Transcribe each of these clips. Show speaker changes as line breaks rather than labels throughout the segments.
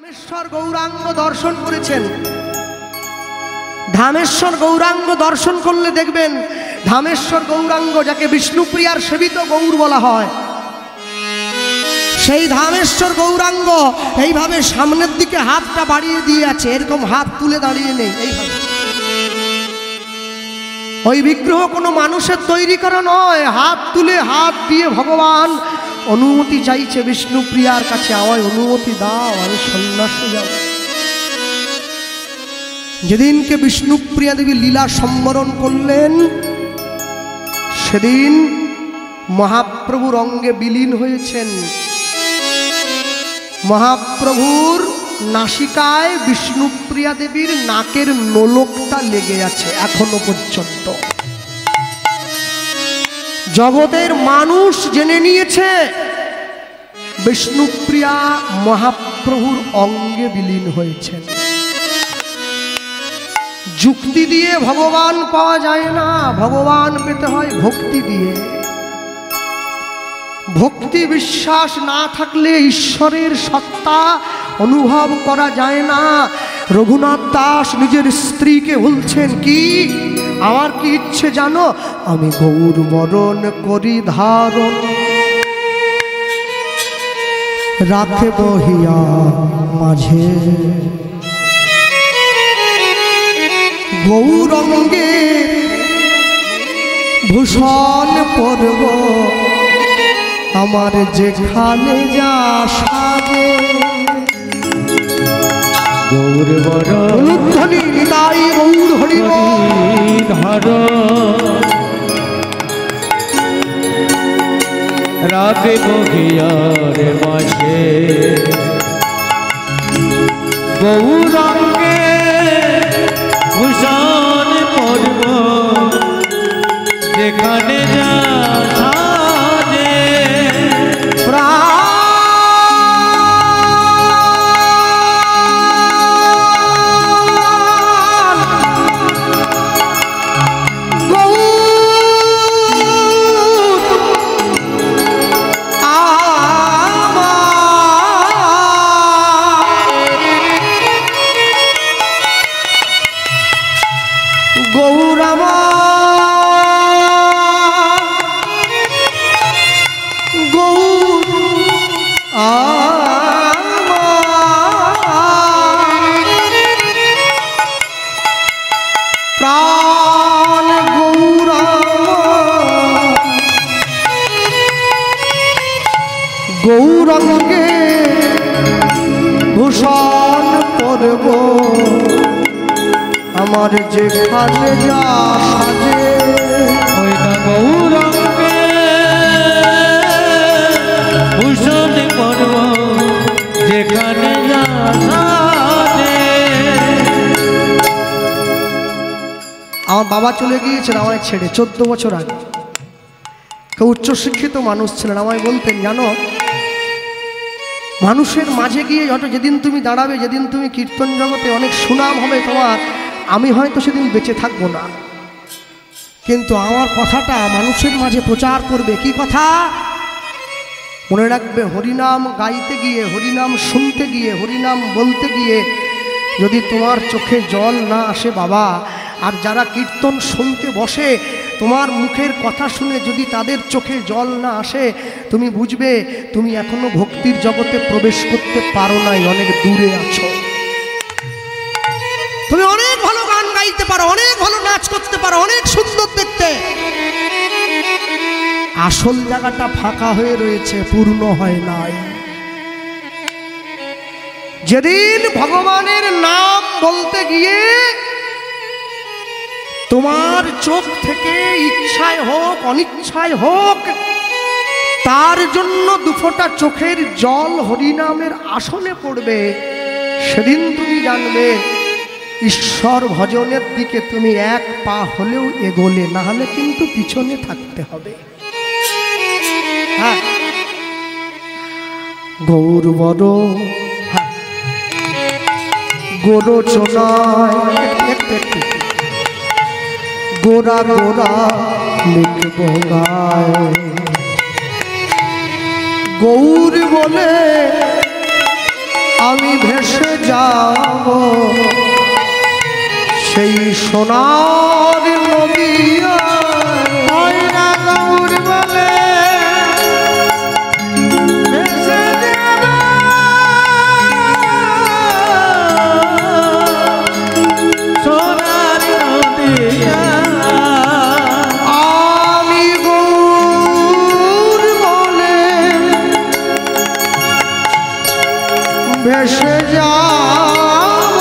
ধামেশ্বর গৌরাঙ্গ দর্শন করেছেন। ধামেশ্বর গৌরাঙ্গ দর্শন করলে দেখবেন ধামেশ্বর গৌরাঙ্গ, যাকে বিষ্ণুপ্রিয়ার সেবিত গৌর বলা হয়, সেই ধামেশ্বর গৌরাঙ্গ এইভাবে সামনের দিকে হাতটা বাড়িয়ে দিয়ে আছে, এরকম হাত তুলে দাঁড়িয়ে নেই। এইভাবে ওই বিগ্রহ কোনো মানুষের তৈরি করা নয়, হাত তুলে হাত দিয়ে ভগবান অনুমতি চাইছে বিষ্ণুপ্রিয়ার কাছে, আমায় অনুমতি দাও, আমি সন্ন্যাসে যাব। যেদিনকে বিষ্ণুপ্রিয়া দেবী লীলা সম্বরণ করলেন, সেদিন মহাপ্রভুর অঙ্গে বিলীন হয়েছেন। মহাপ্রভুর নাসিকায় বিষ্ণুপ্রিয়া দেবীর নাকের নোলকটা লেগে আছে এখনো পর্যন্ত। জগতের মানুষ জেনে নিয়েছে বিষ্ণুপ্রিয়া মহাপ্রভুর অঙ্গে বিলীন হয়েছেন। যুক্তি দিয়ে ভগবান পাওয়া যায় না, ভগবান পেতে হয় ভক্তি দিয়ে। ভক্তি বিশ্বাস না থাকলে ঈশ্বরের সত্তা অনুভব করা যায় না। রঘুনাথ দাস নিজের স্ত্রীকে বলছেন, কি আমার কি ইচ্ছে জানো, আমি গৌর বরণ করি ধারণ, রাখে বহিয়া মাঝে, গৌরঙ্গে ভূষণ পরব, আমার যেখানে যা সাজে।
গৌর বরণ
ধ্বনি নিতাই গৌর হরি
ধারণ, রাখে বহিয়ার মাঝে, গৌরাঙ্গে ভূষণ পরব, যেখানে যা সাজে।
গৌরঙ্গে ভূষণ পরব, আমার যেখানে যা সাজে।
ওই না গৌরঙ্গে ভূষণ পরব, যেখানে যা সাজে।
আমার বাবা চলে গিয়েছেন আমায় ছেড়ে 14 বছর আগে। কেউ উচ্চশিক্ষিত মানুষ ছিলেন, আমায় বলতেন, জানো মানুষের মাঝে গিয়ে যেদিন তুমি দাঁড়াবে, যেদিন তুমি কীর্তন জগতে অনেক সুনাম হবে তোমার, আমি হয়তো সেদিন বেঁচে থাকবো না, কিন্তু আমার কথাটা মানুষের মাঝে প্রচার করবে। কি কথা? মনে রাখবে, হরিনাম গাইতে গিয়ে, হরিনাম শুনতে গিয়ে, হরিনাম বলতে গিয়ে যদি তোমার চোখে জল না আসে বাবা, আর যারা কীর্তন শুনতে বসে তোমার মুখের কথা শুনে যদি তাদের চোখে জল না আসে, তুমি বুঝবে তুমি এখনো ভক্তির জগতে প্রবেশ করতে পারো নাই, অনেক দূরে আছো। তুমি অনেক ভালো গান গাইতে পারো, অনেক ভালো নাচ করতে পারো, অনেক সুন্দর দেখতে, আসল জায়গাটা ফাঁকা হয়ে রয়েছে, পূর্ণ হয় নাই। যেদিন ভগবানের নাম বলতে গিয়ে তোমার চোখ থেকে ইচ্ছায় হোক অনিচ্ছায় হোক, তার জন্য দুফোঁটা চোখের জল হরিনামের আসনে পড়বে, সেদিন তুমি জানবে ঈশ্বর ভজনের দিকে তুমি এক পা হলেও এগোলে, না হলে কিন্তু পিছনে থাকতে হবে। হ্যাঁ, গৌর বড় গোরচনায় গোরা গোরা লিখব গায়, গৌর বলে আমি ভেসে যাব সেই সোনার নদিয়া
ময়না গৌর বলে ভেসে যাব সোনার নদিয়া।
আমি গৌর বলে ভেসে যাব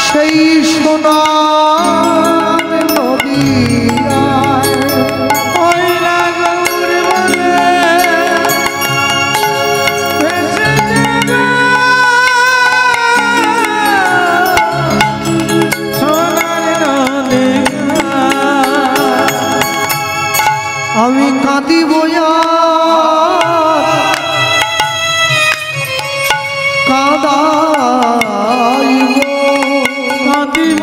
সেই সোনার নদিয়ায়।
ময়না গৌর বলে ভেসে যাব সোনার নদিয়া।
আমি কাঁদিব কাঁদাইব
কাঁদিব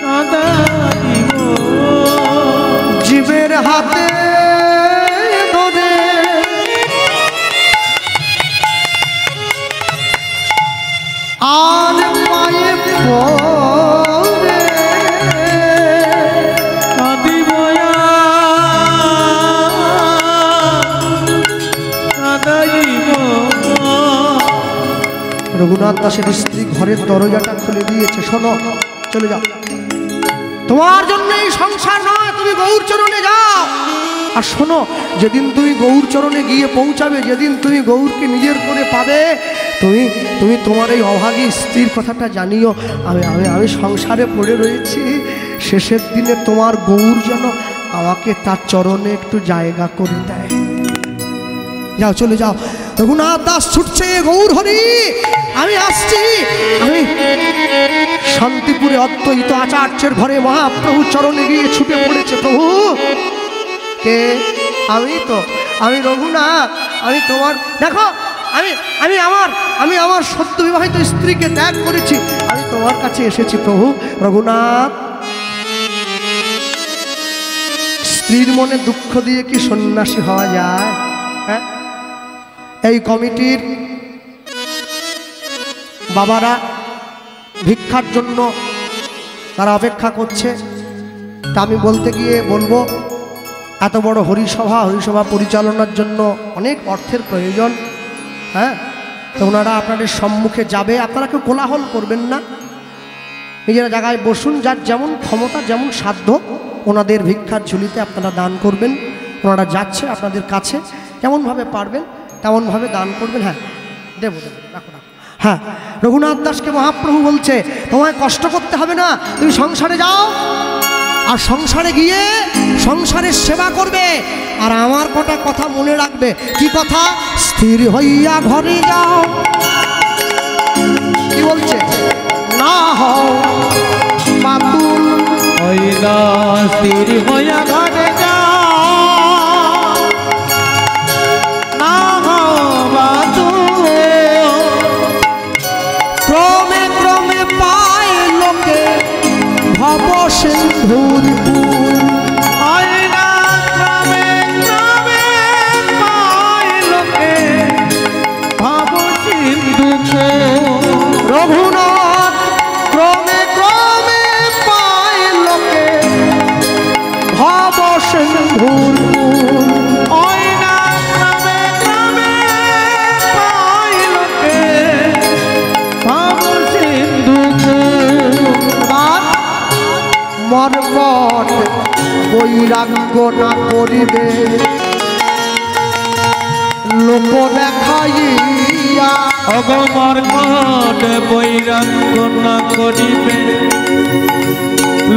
কাঁদাইব
জীবের হাতে ধরে আর পায়ে পড়ে
কাঁদিব কাঁদাইব।
রঘুনাথ দাসের স্ত্রী ঘরের দরজাটা খুলে দিয়েছে। শোনো, চলে যাও, তোমার জন্য এই সংসার নয়, তুমি গৌর চরণে যাও। আর শোনো, যেদিন তুমি গৌর চরণে গিয়ে পৌঁছাবে, যেদিন তুমি গৌরকে নিজের করে পাবে, তুমি তুমি তোমার এই অভাগী স্ত্রীর কথাটা জানিও, আমি আমি আমি সংসারে পড়ে রয়েছি, শেষের দিনে তোমার গৌর যেন আমাকে তার চরণে একটু জায়গা করে দেয়। যাও, চলে যাও। রঘুনাথ দাস ছুটছে, গৌর হরি আমি আসছি। আমি শান্তিপুরে অদ্বৈত আচার্যের ঘরে মহাপ্রভু চরণে গিয়ে ছুটে পড়েছে। প্রভু কে? আমি রঘুনাথ। আমি তোমার, দেখো, আমি আমার সদ্য বিবাহিত স্ত্রীকে ত্যাগ করেছি, আমি তোমার কাছে এসেছি প্রভু। রঘুনাথ, স্ত্রীর মনে দুঃখ দিয়ে কি সন্ন্যাসী হওয়া যায়? হ্যাঁ, এই কমিটির বাবারা ভিক্ষার জন্য তারা অপেক্ষা করছে। তা আমি বলতে গিয়ে বলবো, এত বড় হরিসভা পরিচালনার জন্য অনেক অর্থের প্রয়োজন। হ্যাঁ, তো ওনারা আপনাদের সম্মুখে যাবে, আপনারা কেউ কোলাহল করবেন না, নিজেরা জায়গায় বসুন, যার যেমন ক্ষমতা যেমন সাধ্য ওনাদের ভিক্ষার ঝুলিতে আপনারা দান করবেন। ওনারা যাচ্ছে আপনাদের কাছে, কেমনভাবে পারবেন তেমনভাবে দান করবেন। হ্যাঁ, দেবো, রাখো। হ্যাঁ, রঘুনাথ দাসকে মহাপ্রভু বলছে, তোমায় কষ্ট করতে হবে না, তুমি সংসারে যাও, আর সংসারে গিয়ে সংসারের সেবা করবে। আর আমার কটা কথা মনে রাখবে। কি কথা? স্থির হইয়া ঘরে যাও। কি বলছে? না হও বাতুল,
ওই না স্থির হইয়া ঘরে যাও, না হও বাতুল।
ক্রমে ক্রমে পায় লোকে ভব সিন্ধুর পুর।
ওই না ক্রমে ক্রমে পায় লোকে ভব সিন্ধুপুর।
রঘুনাথ, ক্রমে ক্রমে পায় লোকে ভব সিন্ধুর পুর।
ওই না ক্রমে ক্রমে পায় লোকে ভব সিন্ধুপুর।
মর্মট বৈরাগ্য না করিবে লোক দেখাইয়া।
অগমর কট বৈরাগ্য না করিবে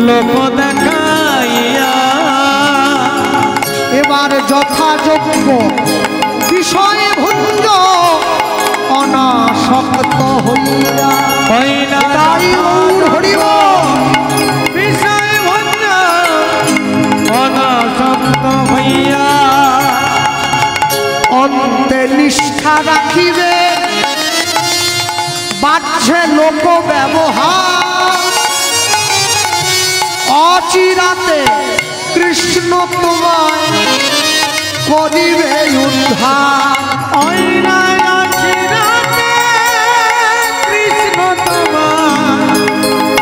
লোক দেখাইয়া।
এবার যথাযোগ্য বিষয়ে ভুঞ্জ অনাসক্ত হইয়া।
ওই না
তাই গৌর হরিব
বিষয় ভঞ্জ অনাসক্ত হইয়া।
অন্তে নিষ্ঠা রাখিবে বাহ্যে লোক ব্যবহার। অচিরাতে কৃষ্ণ তোমায় করিবে উদ্ধার।
অন্যায় আছে রাতে কৃষ্ণ তোমার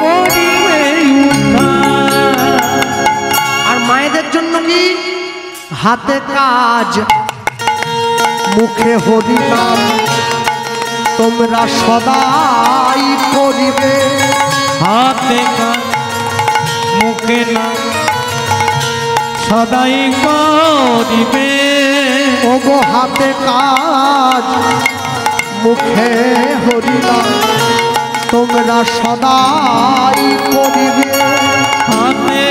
করিবে উদ্ধার।
আর মায়েদের জন্য কি? হাতে কাজ মুখে হরি নাম তোমরা সদাই করিবে।
হাতে কাজ মুখে নাম সদাই করিবে।
ওগো হাতে কাজ মুখে হরি নাম তোমরা সদাই করিবে।
হাতে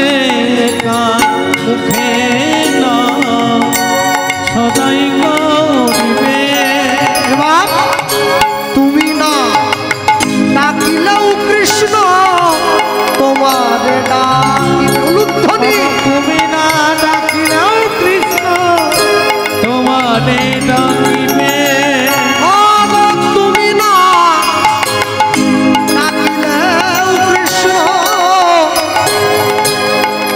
কাজ মুখে নাম সদাই করিবে।
এবার তুমি না ডাকিলেও কৃষ্ণ তোমার ডাকিবে। উলুধ্বনি
তুমি না ডাকিলেও কৃষ্ণ তোমারে ডাকিবে।
তুমি না ডাকিলেও কৃষ্ণ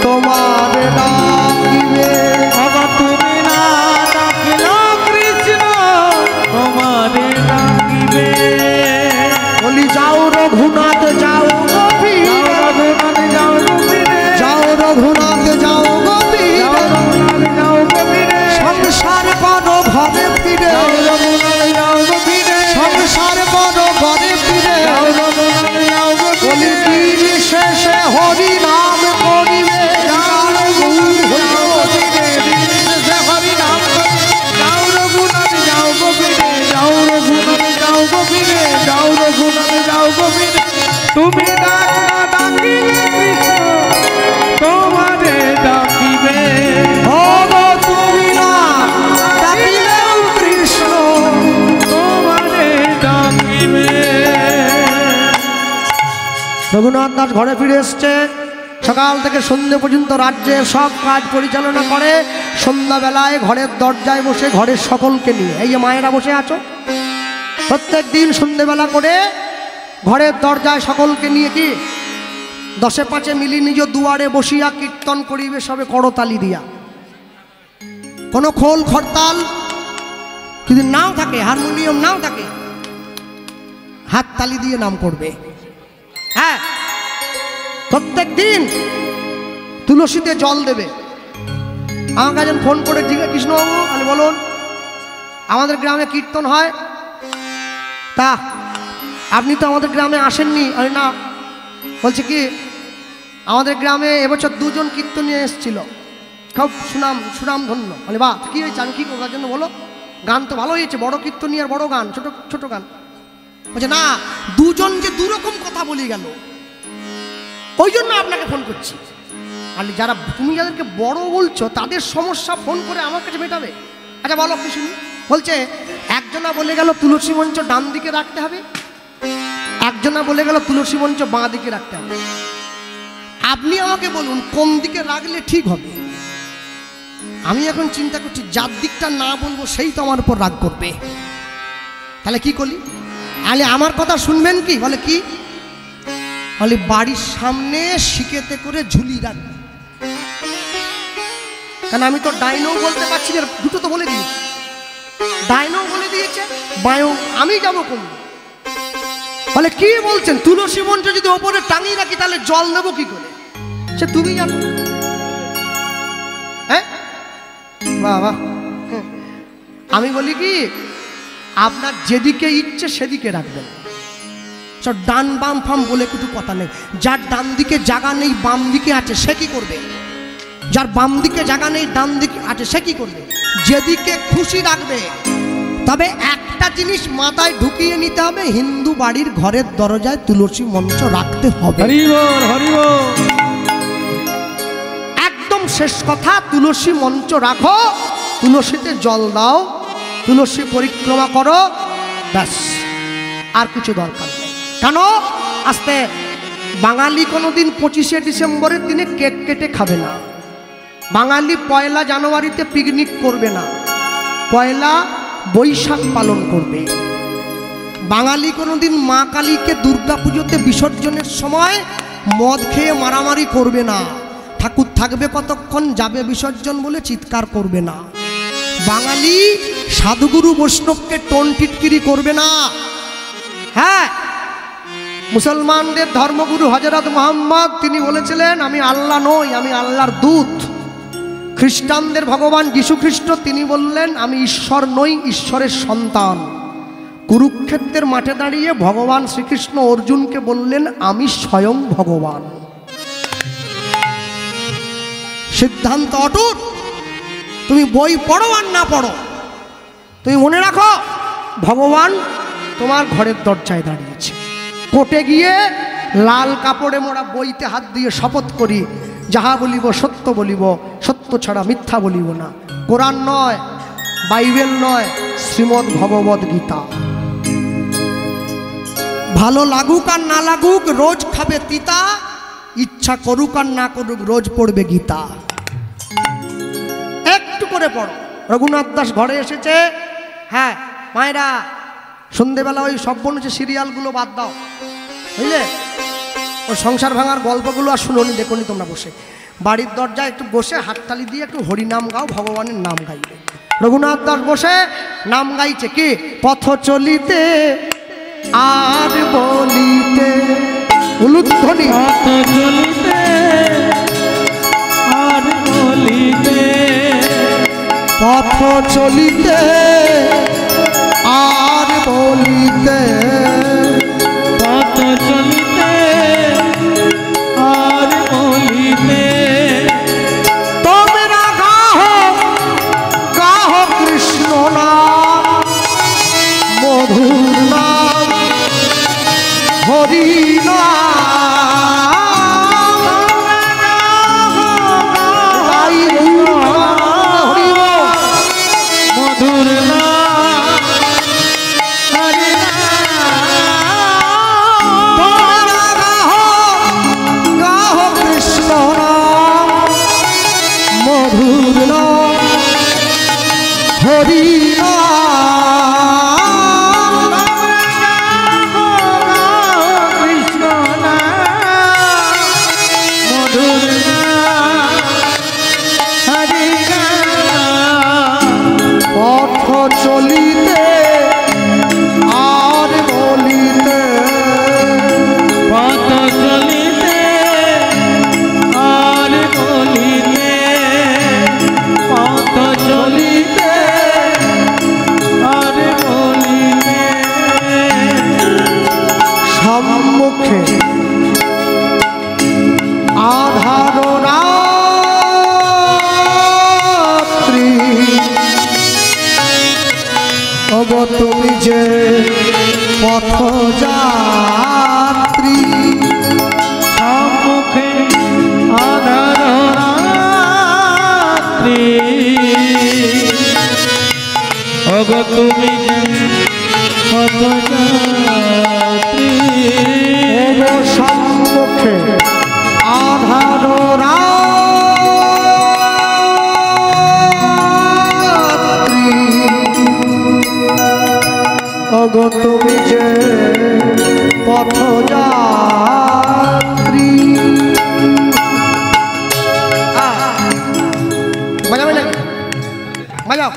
তোমার ডাকিবে।
তুমি না ডাকিলেও কৃষ্ণ তোমারে ডাকিবে।
বলি যাও রঘুনাথ যাও গোপীরে,
যাও রঘুনাথ
যাও রঘুনাথ যাও গোপীরে,
যাও গোবিরে।
সংসার করো ঘরে ফিরে,
যাও গোবিরে।
সংসার করো ঘরে ফিরে। বলি দিন শেষে হরি নাম করিবে।
তুমি ডাকিলে কৃষ্ণ তোমারে ডাকিবে।
ওগো তুমি না ডাকিলেও কৃষ্ণ
তোমারে ডাকিবে।
রঘুনাথ দাস ঘরে ফিরে এসছে। সকাল থেকে সন্ধ্যে পর্যন্ত রাজ্যের সব কাজ পরিচালনা করে। সন্ধ্যাবেলায় ঘরের দরজায় বসে ঘরের সকলকে নিয়ে, এই যে মায়েরা বসে আছো, প্রত্যেক দিন সন্ধ্যেবেলা করে ঘরের দরজায় সকলকে নিয়ে কি 10-5 মিলি নিজ দুয়ারে বসিয়া কীর্তন করিবে সবে করতালি দিয়া। কোনো খোল খরতাল যদি নাও থাকে, হারমোনিয়াম নাও থাকে, হাততালি দিয়ে নাম করবে। হ্যাঁ, প্রত্যেক দিন তুলসীতে জল দেবে। আমাকে একজন ফোন করে জিজ্ঞেস, কৃষ্ণবাবু আমি বলুন আমাদের গ্রামে কীর্তন হয়, তা আপনি তো আমাদের গ্রামে আসেননি। আমি না, বলছে কি আমাদের গ্রামে এবছর 2 জন কীর্তনিয়া এসেছিল, খুব সুনাম ধন্য। বলে বাহ, কী হয়েছে? আমি কী করবার জন্য বলো? গান তো ভালো হয়েছে, বড় কীর্তনিয়ার বড় গান, ছোট ছোট গান। বলছে না, 2 জন যে 2 রকম কথা বলে গেল, ওই জন্য আপনাকে ফোন করছি। আর যারা তুমি যাদেরকে বড় বলছো তাদের সমস্যা ফোন করে আমার কাছে মেটাবে। আচ্ছা বলো কি শুনি। বলছে একজনা বলে গেল তুলসী মঞ্চ ডান দিকে রাখতে হবে, একজনা বলে গেল তুলসী মঞ্চ বাঁ দিকে রাখতে হবে। আপনি আমাকে বলুন কোন দিকে রাখলে ঠিক হবে। আমি এখন চিন্তা করছি যার দিকটা না বলবো সেই তো আমার উপর রাগ করবে। তাহলে কি করলি? আলে আমার কথা শুনবেন কি? বলে কি? বলে বাড়ির সামনে শিকেতে করে ঝুলি রাখবে। কারণ আমি তো ডাইনও বলতে পারছি না, দুটো তো বলে দিয়েছি। ডাইনও বলে দিয়েছে, বাঁও, আমি যাবো কোন? বলে কি বলছেন? তুলসী মঞ্চ যদি ওপরে টাঙিয়ে রাখি তাহলে জল দেবো কি করে? সে তুমি জানো। হ্যাঁ বাবা, আমি বলি কি আপনার যেদিকে ইচ্ছে সেদিকে রাখবেন। সব ডান বাম ফাম বলে কিছু কথা নেই। যার ডান দিকে জায়গা নেই বাম দিকে আছে সে কি করবে? যার বাম দিকে জায়গা নেই ডান দিকে আছে সে কি করবে? যেদিকে খুশি রাখবে। তবে একটা জিনিস মাথায় ঢুকিয়ে নিতে হবে, হিন্দু বাড়ির ঘরের দরজায় তুলসী মঞ্চ রাখতে হবে।
হরিবল হরিবল।
একদম শেষ কথা, তুলসী মঞ্চ রাখো, তুলসীতে জল দাও, তুলসী পরিক্রমা করো, ব্যাস, আর কিছু দরকার নেই। কেন? আস্তে বাঙালি কোনোদিন 25শে ডিসেম্বরের দিনে কেক কেটে খাবে না। বাঙালি 1 জানুয়ারিতে পিকনিক করবে না, 1 বৈশাখ পালন করবে। বাঙালি কোনোদিন মা কালীকে দুর্গা পুজোতে বিসর্জনের সময় মদ খেয়ে মারামারি করবে না, ঠাকুর থাকবে কতক্ষণ, যাবে বিসর্জন বলে চিৎকার করবে না। বাঙালি সাধুগুরু বৈষ্ণবকে টোন টিটকিরি করবে না। হ্যাঁ, মুসলমানদের ধর্মগুরু হযরত মুহাম্মদ তিনি বলেছিলেন আমি আল্লাহ নই, আমি আল্লাহর দূত। খ্রিস্টানদের ভগবান যীশু খ্রিস্ট তিনি বললেন আমি ঈশ্বর নই, ঈশ্বরের সন্তান। কুরুক্ষেত্রের মাঠে দাঁড়িয়ে ভগবান শ্রীকৃষ্ণ অর্জুনকে বললেন আমি স্বয়ং ভগবান। সিদ্ধান্ত অটুট। তুমি বই পড়ো আর না পড়ো, তুমি মনে রাখো ভগবান তোমার ঘরের দরজায় দাঁড়িয়েছে। কোর্টে গিয়ে লাল কাপড়ে মোড়া বইতে হাত দিয়ে শপথ করি যাহা বলিব সত্য বলিব, সত্য ছাড়া মিথ্যা বলিব না। কোরআন নয়, বাইবেল নয়, শ্রীমদ্ ভগবদ গীতা। ভালো লাগুক আর না লাগুক রোজ খাবে তিতা, ইচ্ছা করুক আর না করুক রোজ পড়বে গীতা। একটু করে পড়ো। রঘুনাথ দাস ঘরে এসেছে। হ্যাঁ মায়েরা, সন্ধেবেলা ওই সব বলেছে সিরিয়ালগুলো বাদ দাও, বুঝলে? ওই সংসার ভাঙার গল্পগুলো আর শুনোনি, দেখোনি তোমরা বসে বাড়ির দরজায় একটু বসে হাততালি দিয়ে একটু হরিনাম গাও, ভগবানের নাম গাইবে। রঘুনাথ দাস বসে নাম গাইছে কি? পথ চলিতে আর বলিতে, উলুধ্বনি
পথ চলিতে আর বলিতে,
পথ চলিতে আর বলিতে,
পথ চলিতে আর বলিতে,
তোমরা গাহো গাহো কৃষ্ণ নাম, মধুর নাম, হরি
মধুর নাম, হরি
গাহো কৃষ্ণ নাম, মধুর নাম, হরি
কৃষ্ণ নাম, মধুর নাম, হরি
পথ চলিতে আর বলিতে,
পথ চলিতে আর বলিতে, পথ চলিতে আর বলিতে,
সম্মুখে আধার রাত্রি, ওগো তুমি যে পথযাত্রী,
সম্মুখে আধার রাত্রি, ওগো তুমি পথযাত্রী,
ওগো সম্মুখে আধার রাত্রি, ওগো তুমি যে পথযাত্রী। বাজাবে নাকি? বাজাও।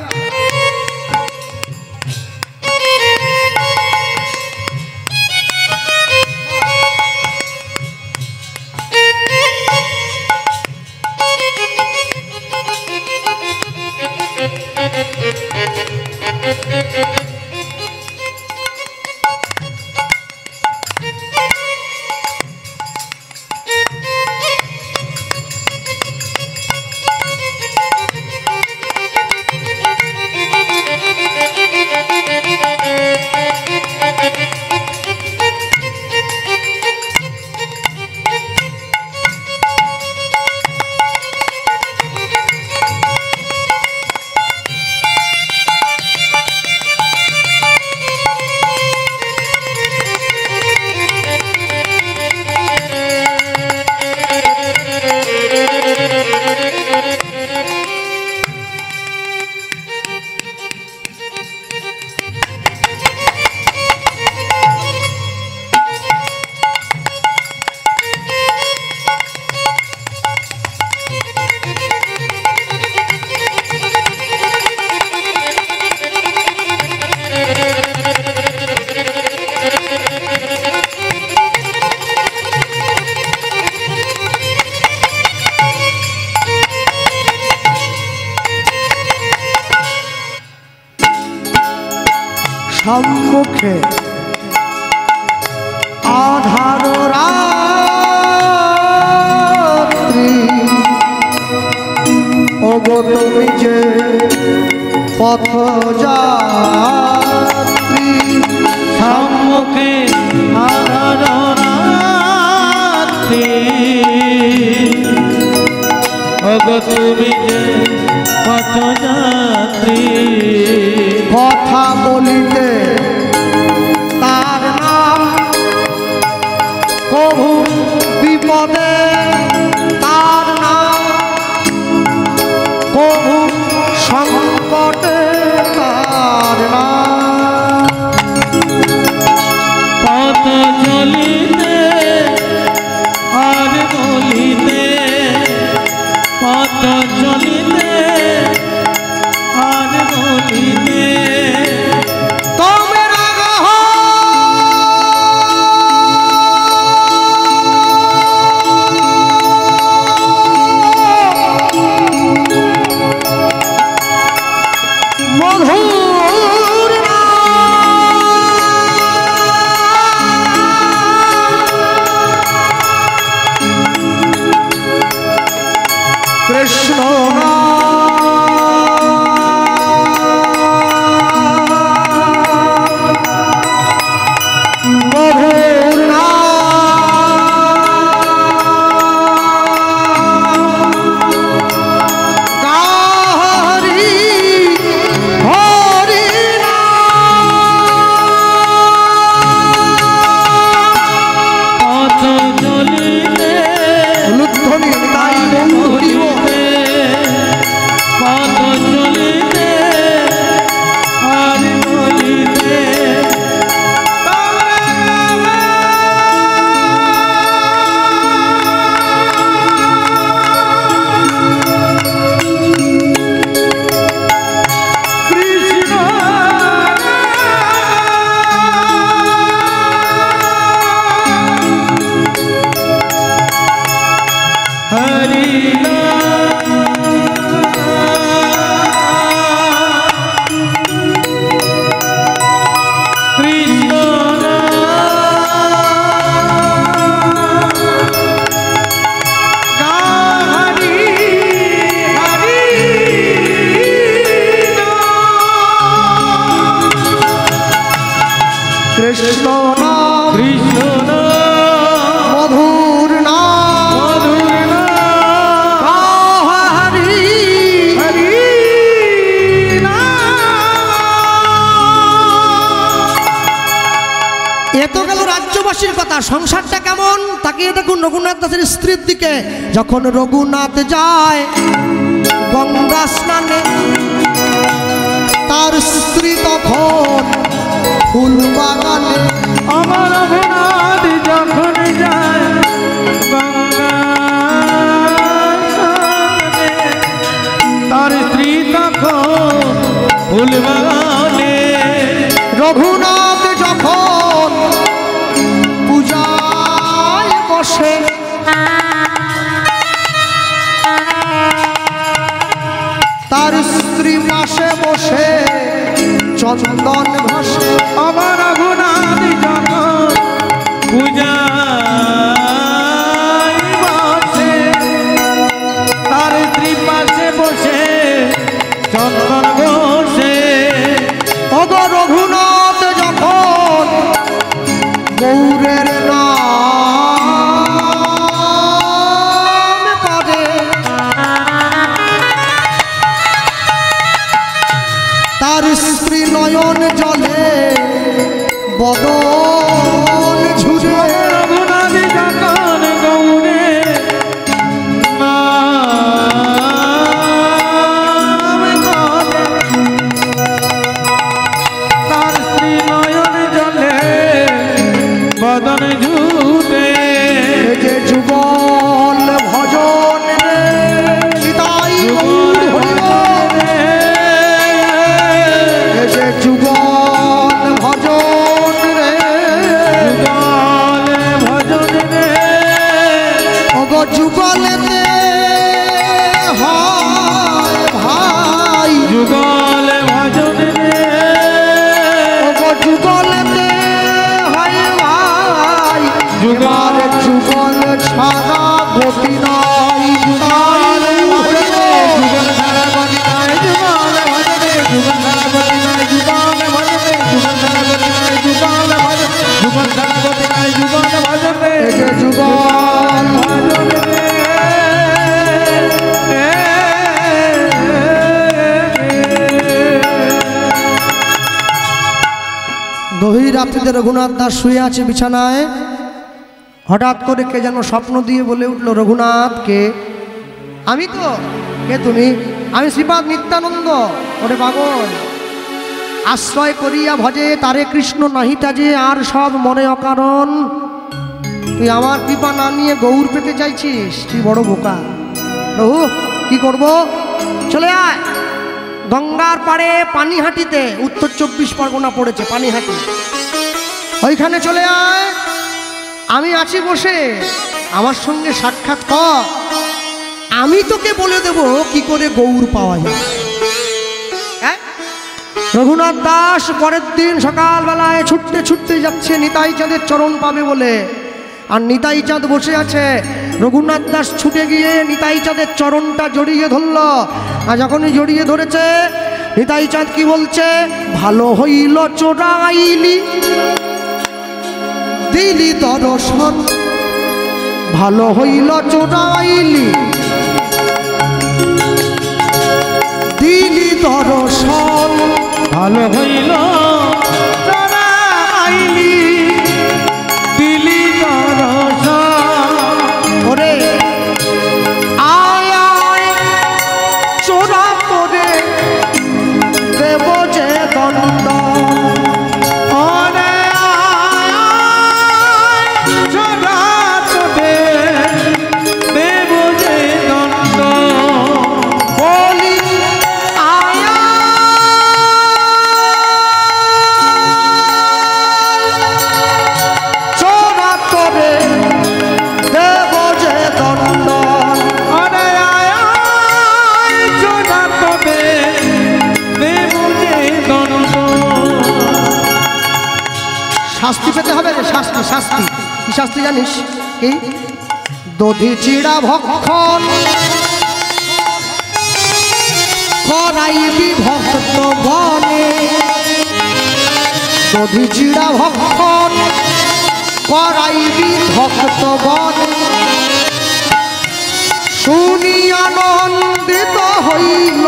সম্মুখে আধার রাত্রি ওগো তুমি যে পথযাত্রী
সম্মুখে আধার রাত্রি ওগো তুমি যে পথযাত্রী
কথা বলিতে তার নাম কভু বিপদে তার নাম কভু সংকটে তার নাম
পথ চলিতে আর বলিতে পথ চলিতে আর বলিতে
তোমরা গহ মধুর কৃষ্ণ মধুর হরি হরি
পথ চলিতে
লুধ্বনি তাই বলিব
পথ চলিতে আর বলিতে
কৃষ্ণ
হরি কৃষ্ণ
হরি হরি কৃষ্ণ নাম
কৃষ্ণ
মধুর নাম
মধুর
হরি হরি এত গেল রাজ্যবাসীর কথা। সংসারটা কেমন তাকিয়ে দেখুন রঘুনাথ দাসের স্ত্রীর দিকে। যখন রঘুনাথ যায় গঙ্গা স্নানে তার স্ত্রী তখন ফুল বাগানে
আমার রঘুনাথ যখন যায় গঙ্গায় তার স্ত্রী তখন ফুল বাগানে
রঘুনাথ যখন পূজায় বসে তার স্ত্রী পাশে বসে চন্দন ঘষে
আমার রঘুনাথ যখন পূজায় বসে তার স্ত্রী পাশে বসে চন্দন ঘষে
ওগো রঘুনাথ যখন গৌরের নাম পদে তার স্ত্রী নয়ন জলে বদন ঝুরে
রঘুনাথ যখন গৌরে নাম করে তার স্ত্রী নয়ন জলে বদন ঝুটে
যে যুগল ভজন রে নিতাই গৌর হরিবল। যে যুগল ভজন রে
ভজন রে
ওগো যুগলেতে হয় ভাই
যুগল ভজন রে
ওগো গভীর রাত্রিতে রঘুনাথ দাস শুয়ে আছে বিছানায়। হঠাৎ করে কে যেন স্বপ্ন দিয়ে বলে উঠল, রঘুনাথ কে? আমি তো। কে তুমি? আমি শ্রীপাদ নিত্যানন্দ। ওরে পাগল, আশ্রয় করিয়া ভজে তারে কৃষ্ণ নাহিতা যে আর সব মনে অকারণ। তুই আমার কৃপা না নিয়ে গৌর পেতে চাইছিস, তুই বড় বোকা। প্রভু কি করব? চলে আয় গঙ্গার পাড়ে পানিহাটিতে, উত্তর 24 পরগনা পড়েছে পানিহাটি, ওইখানে চলে আয়, আমি আছি বসে, আমার সঙ্গে সাক্ষাৎ কর, আমি তোকে বলে দেব কি করে গৌর পাওয়া যায়। রঘুনাথ দাস পরের দিন সকালবেলায় ছুটতে ছুটতে যাচ্ছে নিতাই চাঁদের চরণ পাবে বলে, আর নিতাই চাঁদ বসে আছে। রঘুনাথ দাস ছুটে গিয়ে নিতাই চাঁদের চরণটা জড়িয়ে ধরল, আর যখনই জড়িয়ে ধরেছে নিতাই চাঁদ কি বলছে, ভালো হইল চোরাইলি দিলি দর্শন, ভালো হইল চোরাইলি দিলি দর্শন,
ভালো হইল চোরাইলি দিলি দর্শন।
ওরে আয় আয় চোরা করে দেব যে দণ্ড,
ওরে আয় চোরা তোরে দেব যে দণ্ড।
বলি আয় চোরা করে দেব যে দণ্ড।
ওরে আয় চোরা তোরে দেব যে দণ্ড।
শাস্তি পেতে হবে রে, শাস্তি। শাস্তি কি শাস্তি জানিস? কি? দধি চিড়া ভক্ষণ করাইবি ভক্ত বনে, দধি চিড়া ভক্ষণ করাইবি ভক্ত বনে, শুনি আনন্দিত হইল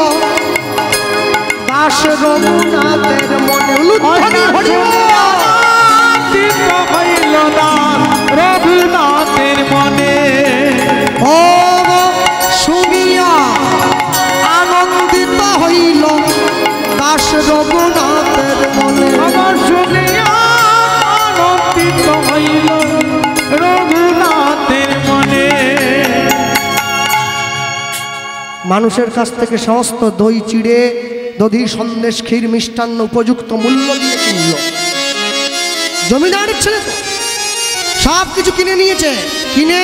দাস রঘুনাথের মনে।
আনন্দিত হইল দাস রঘুনাথের মনে।
ও শুনিয়া আনন্দিত হইল দাস রঘুনাথের মনে।
আমার শুনিয়া আনন্দিত হইল রঘুনাথের মনে।
মানুষের কাছ থেকে সমস্ত দই চিড়ে দধি সন্দেশ ক্ষীর মিষ্টান্ন উপযুক্ত মূল্য দিয়ে কিনল। জমিদারের ছেলে তো সব কিছু কিনে নিয়েছে, কিনে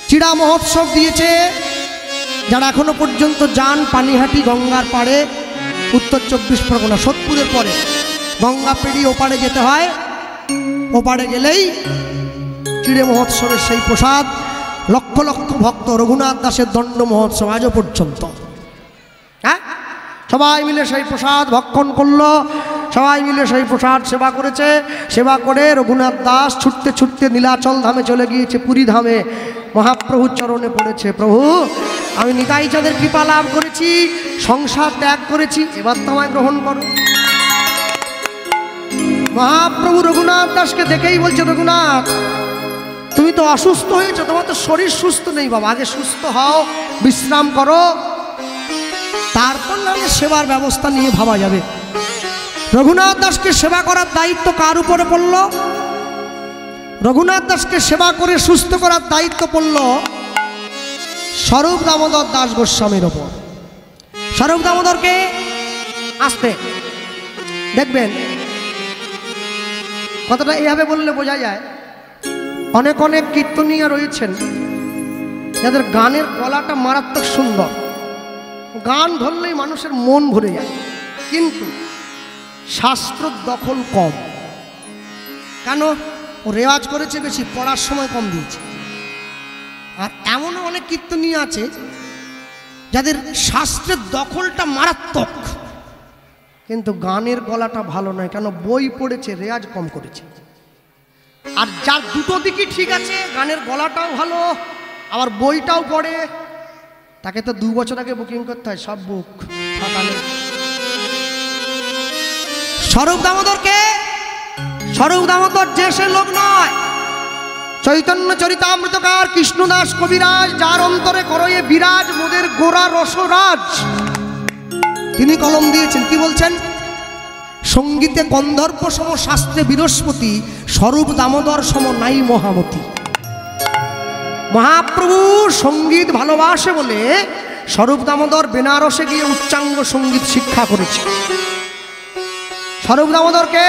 চিড়া মহোৎসব দিয়েছে। যারা এখনো পর্যন্ত যান পানিহাটি গঙ্গার পাড়ে, উত্তর 24 পরগনা সোদপুরের পরে গঙ্গা পেরিয়ে ওপারে যেতে হয়, ওপারে গেলেই চিড়ে মহোৎসবের সেই প্রসাদ, লক্ষ লক্ষ ভক্ত, রঘুনাথ দাসের দণ্ড মহোৎসব আজও পর্যন্ত। হ্যাঁ, সবাই মিলে সেই প্রসাদ ভক্ষণ করলো, সবাই মিলে সেই প্রসাদ সেবা করেছে। সেবা করে রঘুনাথ দাস ছুটতে ছুটতে নীলাচল ধামে চলে গিয়েছে, পুরী ধামে মহাপ্রভুর চরণে পড়েছে। প্রভু, আমি নিতাই চাঁদের কৃপা লাভ করেছি, সংসার ত্যাগ করেছি, এবার তো আমায় গ্রহণ করো। মহাপ্রভু রঘুনাথ দাসকে দেখেই বলছে, রঘুনাথ তুমি তো অসুস্থ হয়েছো, তোমার তো শরীর সুস্থ নেই বাবা, আগে সুস্থ হও, বিশ্রাম করো, তারপর না সেবার ব্যবস্থা নিয়ে ভাবা যাবে। রঘুনাথ দাসকে সেবা করার দায়িত্ব কার উপরে পড়ল? রঘুনাথ দাসকে সেবা করে সুস্থ করার দায়িত্ব পড়ল স্বরূপ দামোদর দাস গোস্বামীর ওপর। স্বরূপ দামোদরকে আসতে দেখবেন, কথাটা এইভাবে বললে বোঝা যায়, অনেক অনেক কীর্তনীয় রয়েছেন যাদের গানের গলাটা মারাত্মক সুন্দর, গান ধরলেই মানুষের মন ভরে যায়, কিন্তু শাস্ত্র দখল কম। কেন? ও রেওয়াজ করেছে বেশি, পড়ার সময় কম দিয়েছে। আর এমনও অনেক কীর্তনীয় আছে যাদের শাস্ত্রের দখলটা মারাত্মক, কিন্তু গানের গলাটা ভালো নয়। কেন? বই পড়েছে, রেওয়াজ কম করেছে। আর যার দুটো দিকই ঠিক আছে, গানের গলাটাও ভালো আবার বইটাও পড়ে, তাকে তো 2 বছর আগে বুকিং করতে হয়, সব বুক ফাঁকা নেই। স্বরূপ দামোদরকে, স্বরূপ দামোদর যে সে লোক নয়, চৈতন্য চরিতামৃতকার কৃষ্ণদাস কবিরাজ, যার অন্তরে করয়ে বিরাজ মোদের গোরা রসরাজ, তিনি কলম দিয়েছেন। কি বলছেন? সঙ্গীতে গন্ধর্ব সম, শাস্ত্রে বৃহস্পতি, স্বরূপ দামোদর সম নাই মহামতি। মহাপ্রভু সঙ্গীত ভালোবাসে বলে স্বরূপ দামোদর বেনারসে গিয়ে উচ্চাঙ্গ সঙ্গীত শিক্ষা করেছে। স্বরূপ দামোদরকে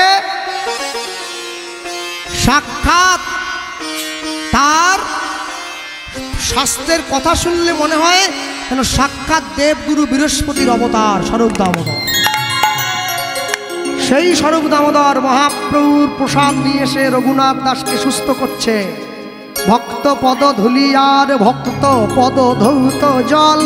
সাক্ষাৎ তার শাস্ত্রের কথা শুনলে মনে হয় যেন সাক্ষাৎ দেবগুরু বৃহস্পতির অবতার স্বরূপ দামোদর। সেই স্বরূপ দামোদর মহাপ্রভুর প্রসাদ নিয়ে এসে রঘুনাথ দাসকে সুস্থ করছে। ভক্ত পদ ধুলি আর ভক্ত পদ ধৌত জল,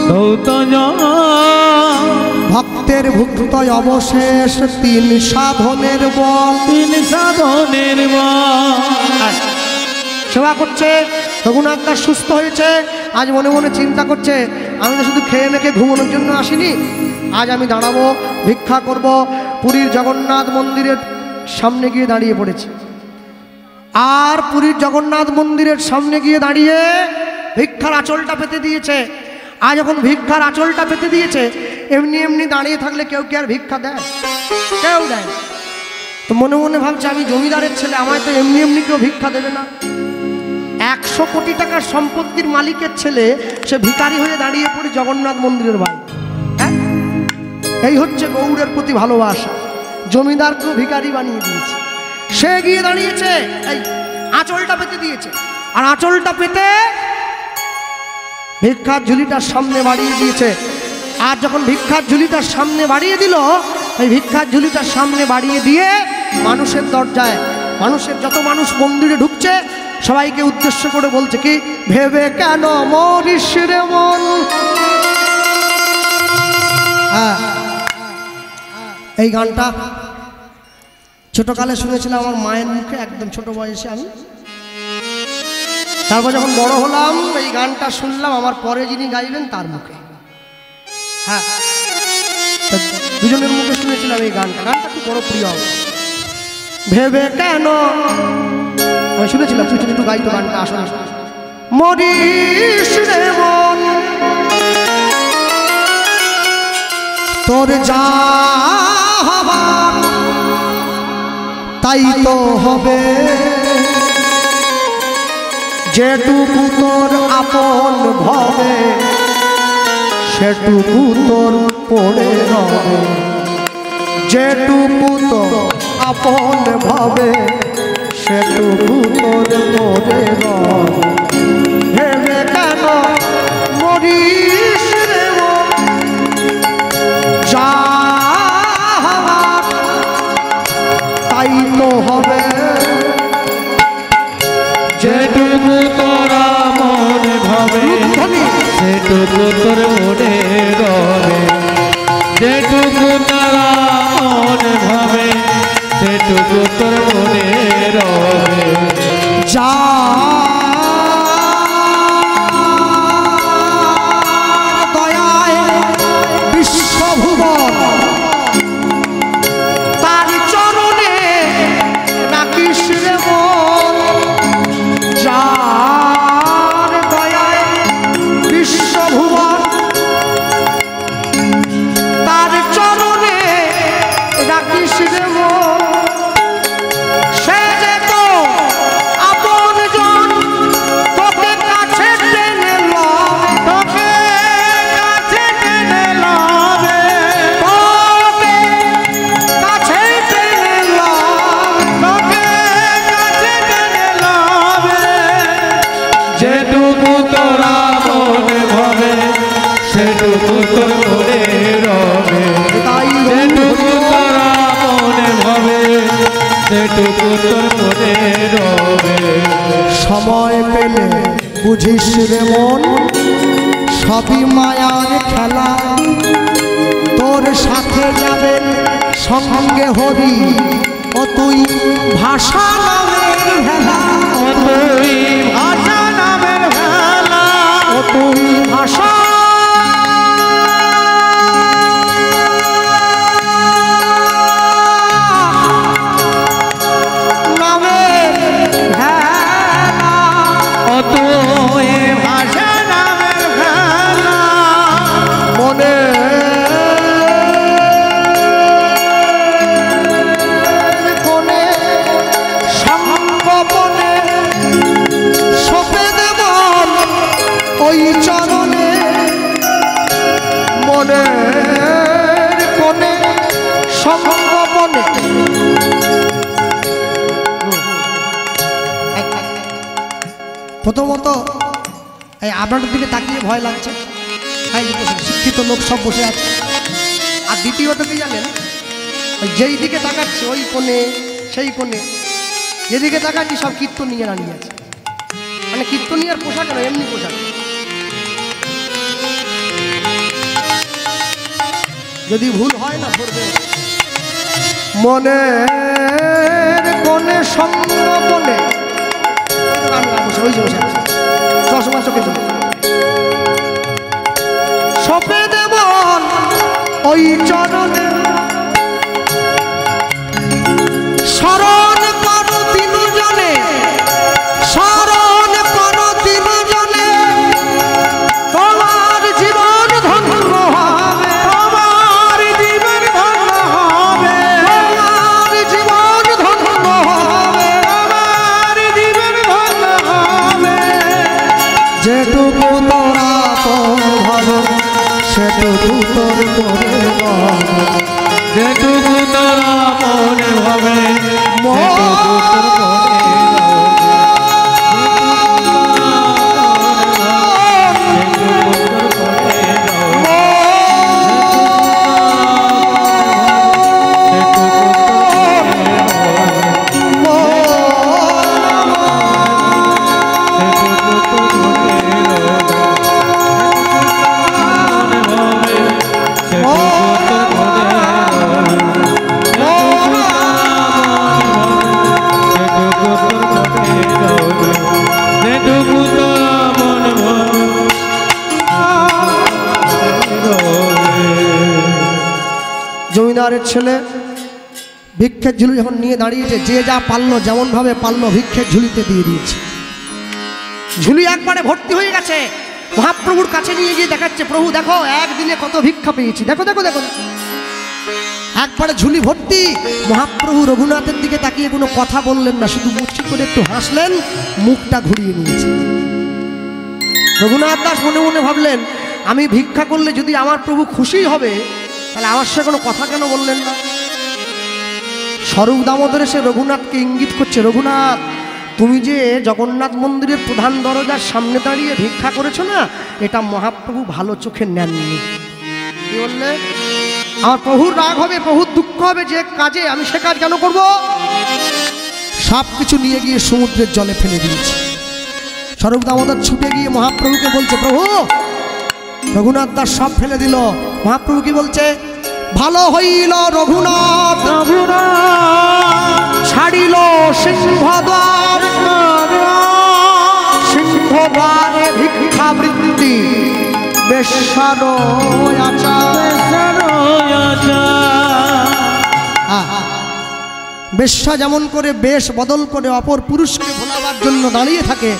ভক্তের ভুক্ত অবশেষ তিন সাধনের বল,
তিন সাধনের বল।
সেবা করছে। রঘুনাথ দাস সুস্থ হয়েছে। আজ মনে মনে চিন্তা করছে, আমি তো শুধু খেয়ে মেখে ঘুমানোর জন্য আসিনি, আজ আমি দাঁড়াবো, ভিক্ষা করব। পুরীর জগন্নাথ মন্দিরের সামনে গিয়ে দাঁড়িয়ে পড়েছে। আর পুরীর জগন্নাথ মন্দিরের সামনে গিয়ে দাঁড়িয়ে ভিক্ষার আঁচলটা পেতে দিয়েছে। আর যখন ভিক্ষার আঁচলটা পেতে দিয়েছে, এমনি এমনি দাঁড়িয়ে থাকলে কেউ কি আর ভিক্ষা দেয়? কেউ দেয়। তো মনে মনে ভাবছে, আমি জমিদারের ছেলে, আমায় তো এমনি এমনি কেউ ভিক্ষা দেবে না। 100 কোটি টাকার সম্পত্তির মালিকের ছেলে, সে ভিখারি হয়ে দাঁড়িয়ে পড়ে জগন্নাথ মন্দিরের বাইরে। হ্যাঁ, এই হচ্ছে গৌড়ের প্রতি ভালোবাসা। জমিদারকেও ভিখারি বানিয়ে দিয়েছে। সে গিয়ে দাঁড়িয়েছে, এই আঁচলটা পেতে দিয়েছে, আর আঁচলটা পেতে ভিক্ষার ঝুলিটার সামনে বাড়িয়ে দিয়েছে। আর যখন ভিক্ষার ঝুলিটার সামনে বাড়িয়ে দিল, এই ভিক্ষার ঝুলিটার সামনে বাড়িয়ে দিয়ে মানুষের দরজায়, মানুষের যত মানুষ মন্দিরে ঢুকছে সবাইকে উদ্দেশ্য করে বলছে, কি ভেবে কেন মরিস রে মন। হ্যাঁ, এই গানটা ছোটকালে শুনেছিলাম আমার মায়ের মুখে, একদম ছোট বয়সে আমি। তারপর যখন বড় হলাম, এই গানটা শুনলাম আমার পরে যিনি গাইবেন তার মুখে। হ্যাঁ, দুজনের মুখে শুনেছিলাম এই গানটা। গানটা খুব বড় প্রিয় আমার। ভেবে কেন, আমি শুনেছিলাম, তুই একটু গাইতো গানটা। আসলে মরিস রে মন, তোর যা হবার তাই তো হবে, যেটুকু তোর আপন ভাবে সেটুকু তোর পড়ে রবে, যেটুকু তোর আপন ভাবে সেটুকু তোর পড়ে রবে। ভেবে কেন মরিস রে মন, যা হবার তাই তো হবে,
যেটুকু তোরা মনে ভাবে সেটুকু তোর মনে রবে, যেটুকু তোরা মনে ভাবে সেটুকু তোর মনে রবে।
যা দয়ায় বিশ্বভুবন তার চরণে রাখিস রে মন, যার দয়ায় বিশ্বভুবন তার চরণে রাখিস রে মন। সে যে তো আপন জন, তোকে কাছে টেনে লবে,
তোকে কাছে টেনে লবে,
তোকে কাছে টেনে লবে,
তোকে কাছে টেনে লবে, যেটুকু তোরা মনে ভাবে সেটুকু তোর মনে রবে,
তাই
যেটুকু তোরা মনে ভাবে সেটুকু তোর মনে রবে।
সময় পেলে বুঝিস রে মন, সবই মায়ার খেলা, তোর সাথে যাবে সঙ্গে হরি, ও তুই ভাষা নামের ভেলা,
ও তুই ভাষা নামের ভেলা,
ও তুই ভাষা প্রথমত এই আপনাদের দিকে তাকিয়ে ভয় লাগছে, হ্যাঁ শিক্ষিত লোক সব বসে আছে। আর দ্বিতীয়ত কি জানেন, যেই দিকে তাকাচ্ছে ওই কোণে সেই কোণে যেদিকে তাকাচ্ছি সব কীর্তনিয়া দাঁড়িয়ে আছে, মানে কীর্তনিয়ার পোশাক নয়, এমনি পোশাক। যদি ভুল হয় না ধরবে। মনের কোণে সঙ্গ কোণে ওই যে বসে আছে চশমা চোখে চলে সপে দেবন ওই চরণে শরণ করো তিনজনে, শরণ করো তিনজনে, তোমার জীবন ধন্য হবে, তোমার জীবন ধন্য হবে, তোমার জীবন ধন্য হবে, তোমার জীবন ধন্য হবে। যেটুকু তোরা তোর ভালো সেটুকু তোর করে
যেটুকু তোরা মনে ভাবে সেটুকু তোর
জমিদারের ছেলে ভিক্ষের ঝুলি যখন নিয়ে দাঁড়িয়েছে, যে যা পারলো যেমনভাবে পারলো ভিক্ষের ঝুলিতে দিয়ে দিয়েছে। ঝুলি একবারে ভর্তি হয়ে গেছে। মহাপ্রভুর কাছে নিয়ে গিয়ে দেখাচ্ছে, প্রভু দেখো একদিনে কত ভিক্ষা পেয়েছি, দেখো দেখো দেখো। একবারে ঝুলি ভর্তি। মহাপ্রভু রঘুনাথের দিকে তাকিয়ে কোনো কথা বললেন না, শুধু মুচকি করে একটু হাসলেন, মুখটা ঘুরিয়ে নিয়েছে। রঘুনাথ দাস মনে মনে ভাবলেন, আমি ভিক্ষা করলে যদি আমার প্রভু খুশি হবে তাহলে আমার সে কোনো কথা কেন বললেন না। স্বরূপ দামোদরে সে রঘুনাথকে ইঙ্গিত করছে, রঘুনাথ তুমি যে জগন্নাথ মন্দিরের প্রধান দরজার সামনে দাঁড়িয়ে ভিক্ষা করেছো না, এটা মহাপ্রভু ভালো চোখে নেননি। কি বললে? আমার প্রভুর রাগ হবে, প্রভুর দুঃখ হবে, যে কাজে আমি সে কাজ কেন করব। সব কিছু নিয়ে গিয়ে সমুদ্রের জলে ফেলে দিয়েছে। স্বরূপ দামোদর ছুটে গিয়ে মহাপ্রভুকে বলছে, প্রভু রঘুনাথ দাস সব ফেলে দিল। মহাপ্রভু কি বলছে, ভালো হইল রঘুনাথ ছাড়িল সিংহদ্বার, সিংহদ্বারে ভিক্ষাবৃত্তি বেশ্যার বেশ্যা যেমন করে বেশ বদল করে অপর পুরুষকে ভোলাবার জন্য দাঁড়িয়ে থাকে,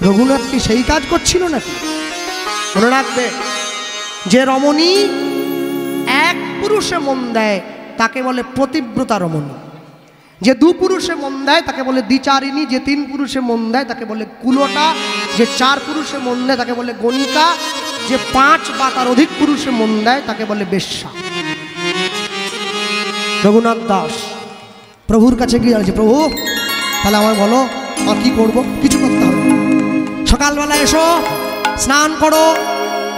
রঘুনাথ কি সেই কাজ করছিল নাকি? মনে রাখবে, যে রমণী এক পুরুষে মন দেয় তাকে বলে পতিব্রতা রমণী, যে দু পুরুষে মন দেয় তাকে বলে দ্বিচারিণী, যে তিন পুরুষে মন দেয় তাকে বলে কুলটা, যে চার পুরুষে মন দেয় তাকে বলে গণিকা, যে পাঁচ বা তার অধিক পুরুষে মন দেয় তাকে বলে বেশ্যা। রঘুনাথ দাস প্রভুর কাছে গিয়ে আছে, প্রভু তাহলে আমার বলো আর কি করবো? কিছু করতে হবে। সকালবেলা এসো, স্নান করো,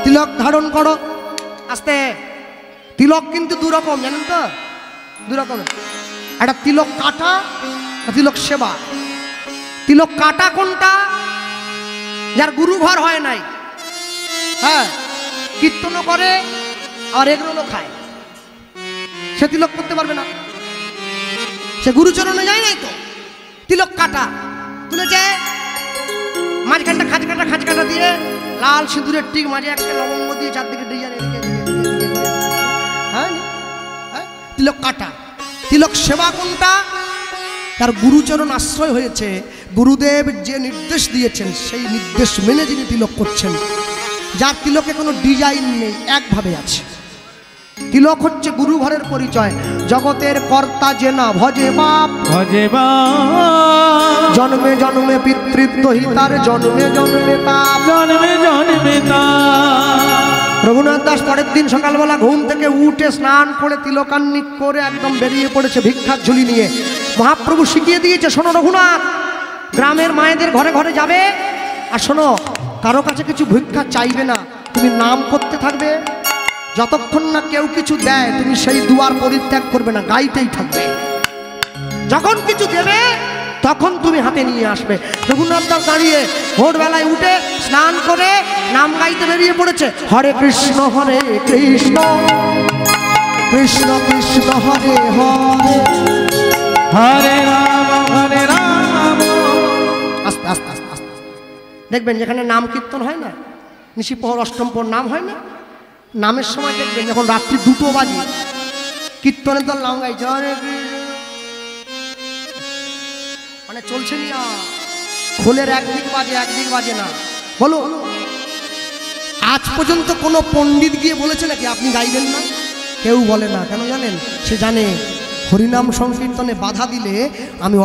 তিলক ধারণ করো। আস্তে, তিলক কিন্তু দু রকম, জানেন তো? দু রকম, একটা তিলক কাটা, তিলক সেবা। তিলক কাটা কোনটা? যার গুরু ঘর হয় নাই, হ্যাঁ, কীর্তনও করে আর এগরোলও খায়, সে তিলক করতে পারবে না, সে গুরুচরণে যায় নাই তো। তিলক কাটা তুলেছে, মাঝখানটা খাঁচ কাটা দিয়ে লাল সিঁদুরের টিক, মাঝে একটা লবঙ্গ দিয়ে চারদিকে ডিজাইন, হ্যাঁ, তিলক কাটা। তিলক সেবা কোনটা? তার গুরুচরণ আশ্রয় হয়েছে, গুরুদেব যে নির্দেশ দিয়েছেন সেই নির্দেশ মেনে যিনি তিলক করছেন, যার তিলকে কোনো ডিজাইন নেই, একভাবে আছে। তিলক হচ্ছে গুরু ঘরের পরিচয়। জগতের কর্তা যে না ভজে বাপ,
ভজে বাপ,
জন্মে জন্মে পিতৃত্ব হিতার, জন্মে জন্মে তাপ,
জন্মে জন্মে তাপ।
রঘুনাথ দাস পরের দিন সকালবেলা ঘুম থেকে উঠে স্নান করে তিলকান্বিত করে একদম বেরিয়ে পড়েছে ভিক্ষার ঝুলি নিয়ে। মহাপ্রভু শিখিয়ে দিয়েছে, শোনো রঘুনাথ, গ্রামের মায়েদের ঘরে ঘরে যাবে, আর শোনো, কারো কাছে কিছু ভিক্ষা চাইবে না, তুমি নাম করতে থাকবে, যতক্ষণ না কেউ কিছু দেয় তুমি সেই দুয়ার পরিত্যাগ করবে না, গাইতেই থাকবে। যখন কিছু দেবে তখন তুমি হাতে নিয়ে আসবে। রঘুনাথ দাস দাঁড়িয়ে ভোরবেলায় উঠে স্নান করে নাম গাইতে বেরিয়ে পড়েছে। হরে কৃষ্ণ কৃষ্ণ কৃষ্ণ কৃষ্ণ হরে হরে,
হরে রাম
আস্তে আস্তে আস্তে আস্তে দেখবেন যেখানে নাম কীর্তন হয় না, নিশি প্রহর অষ্টম প্রহর নাম হয় না, নামের সময় দেখবেন যখন রাত্রি 2টো বাজে কীর্তনের দল নাম গাইছে হরে মানে চলছে না, খোলের একদিক বাজে না। বলো, আজ পর্যন্ত কোনো পণ্ডিত গিয়ে বলেছে নাকি আপনি গাইবেন না? কেউ বলে না। কেন জানেন? সে জানে হরিনাম সংকীর্তনে বাধা দিলে আমি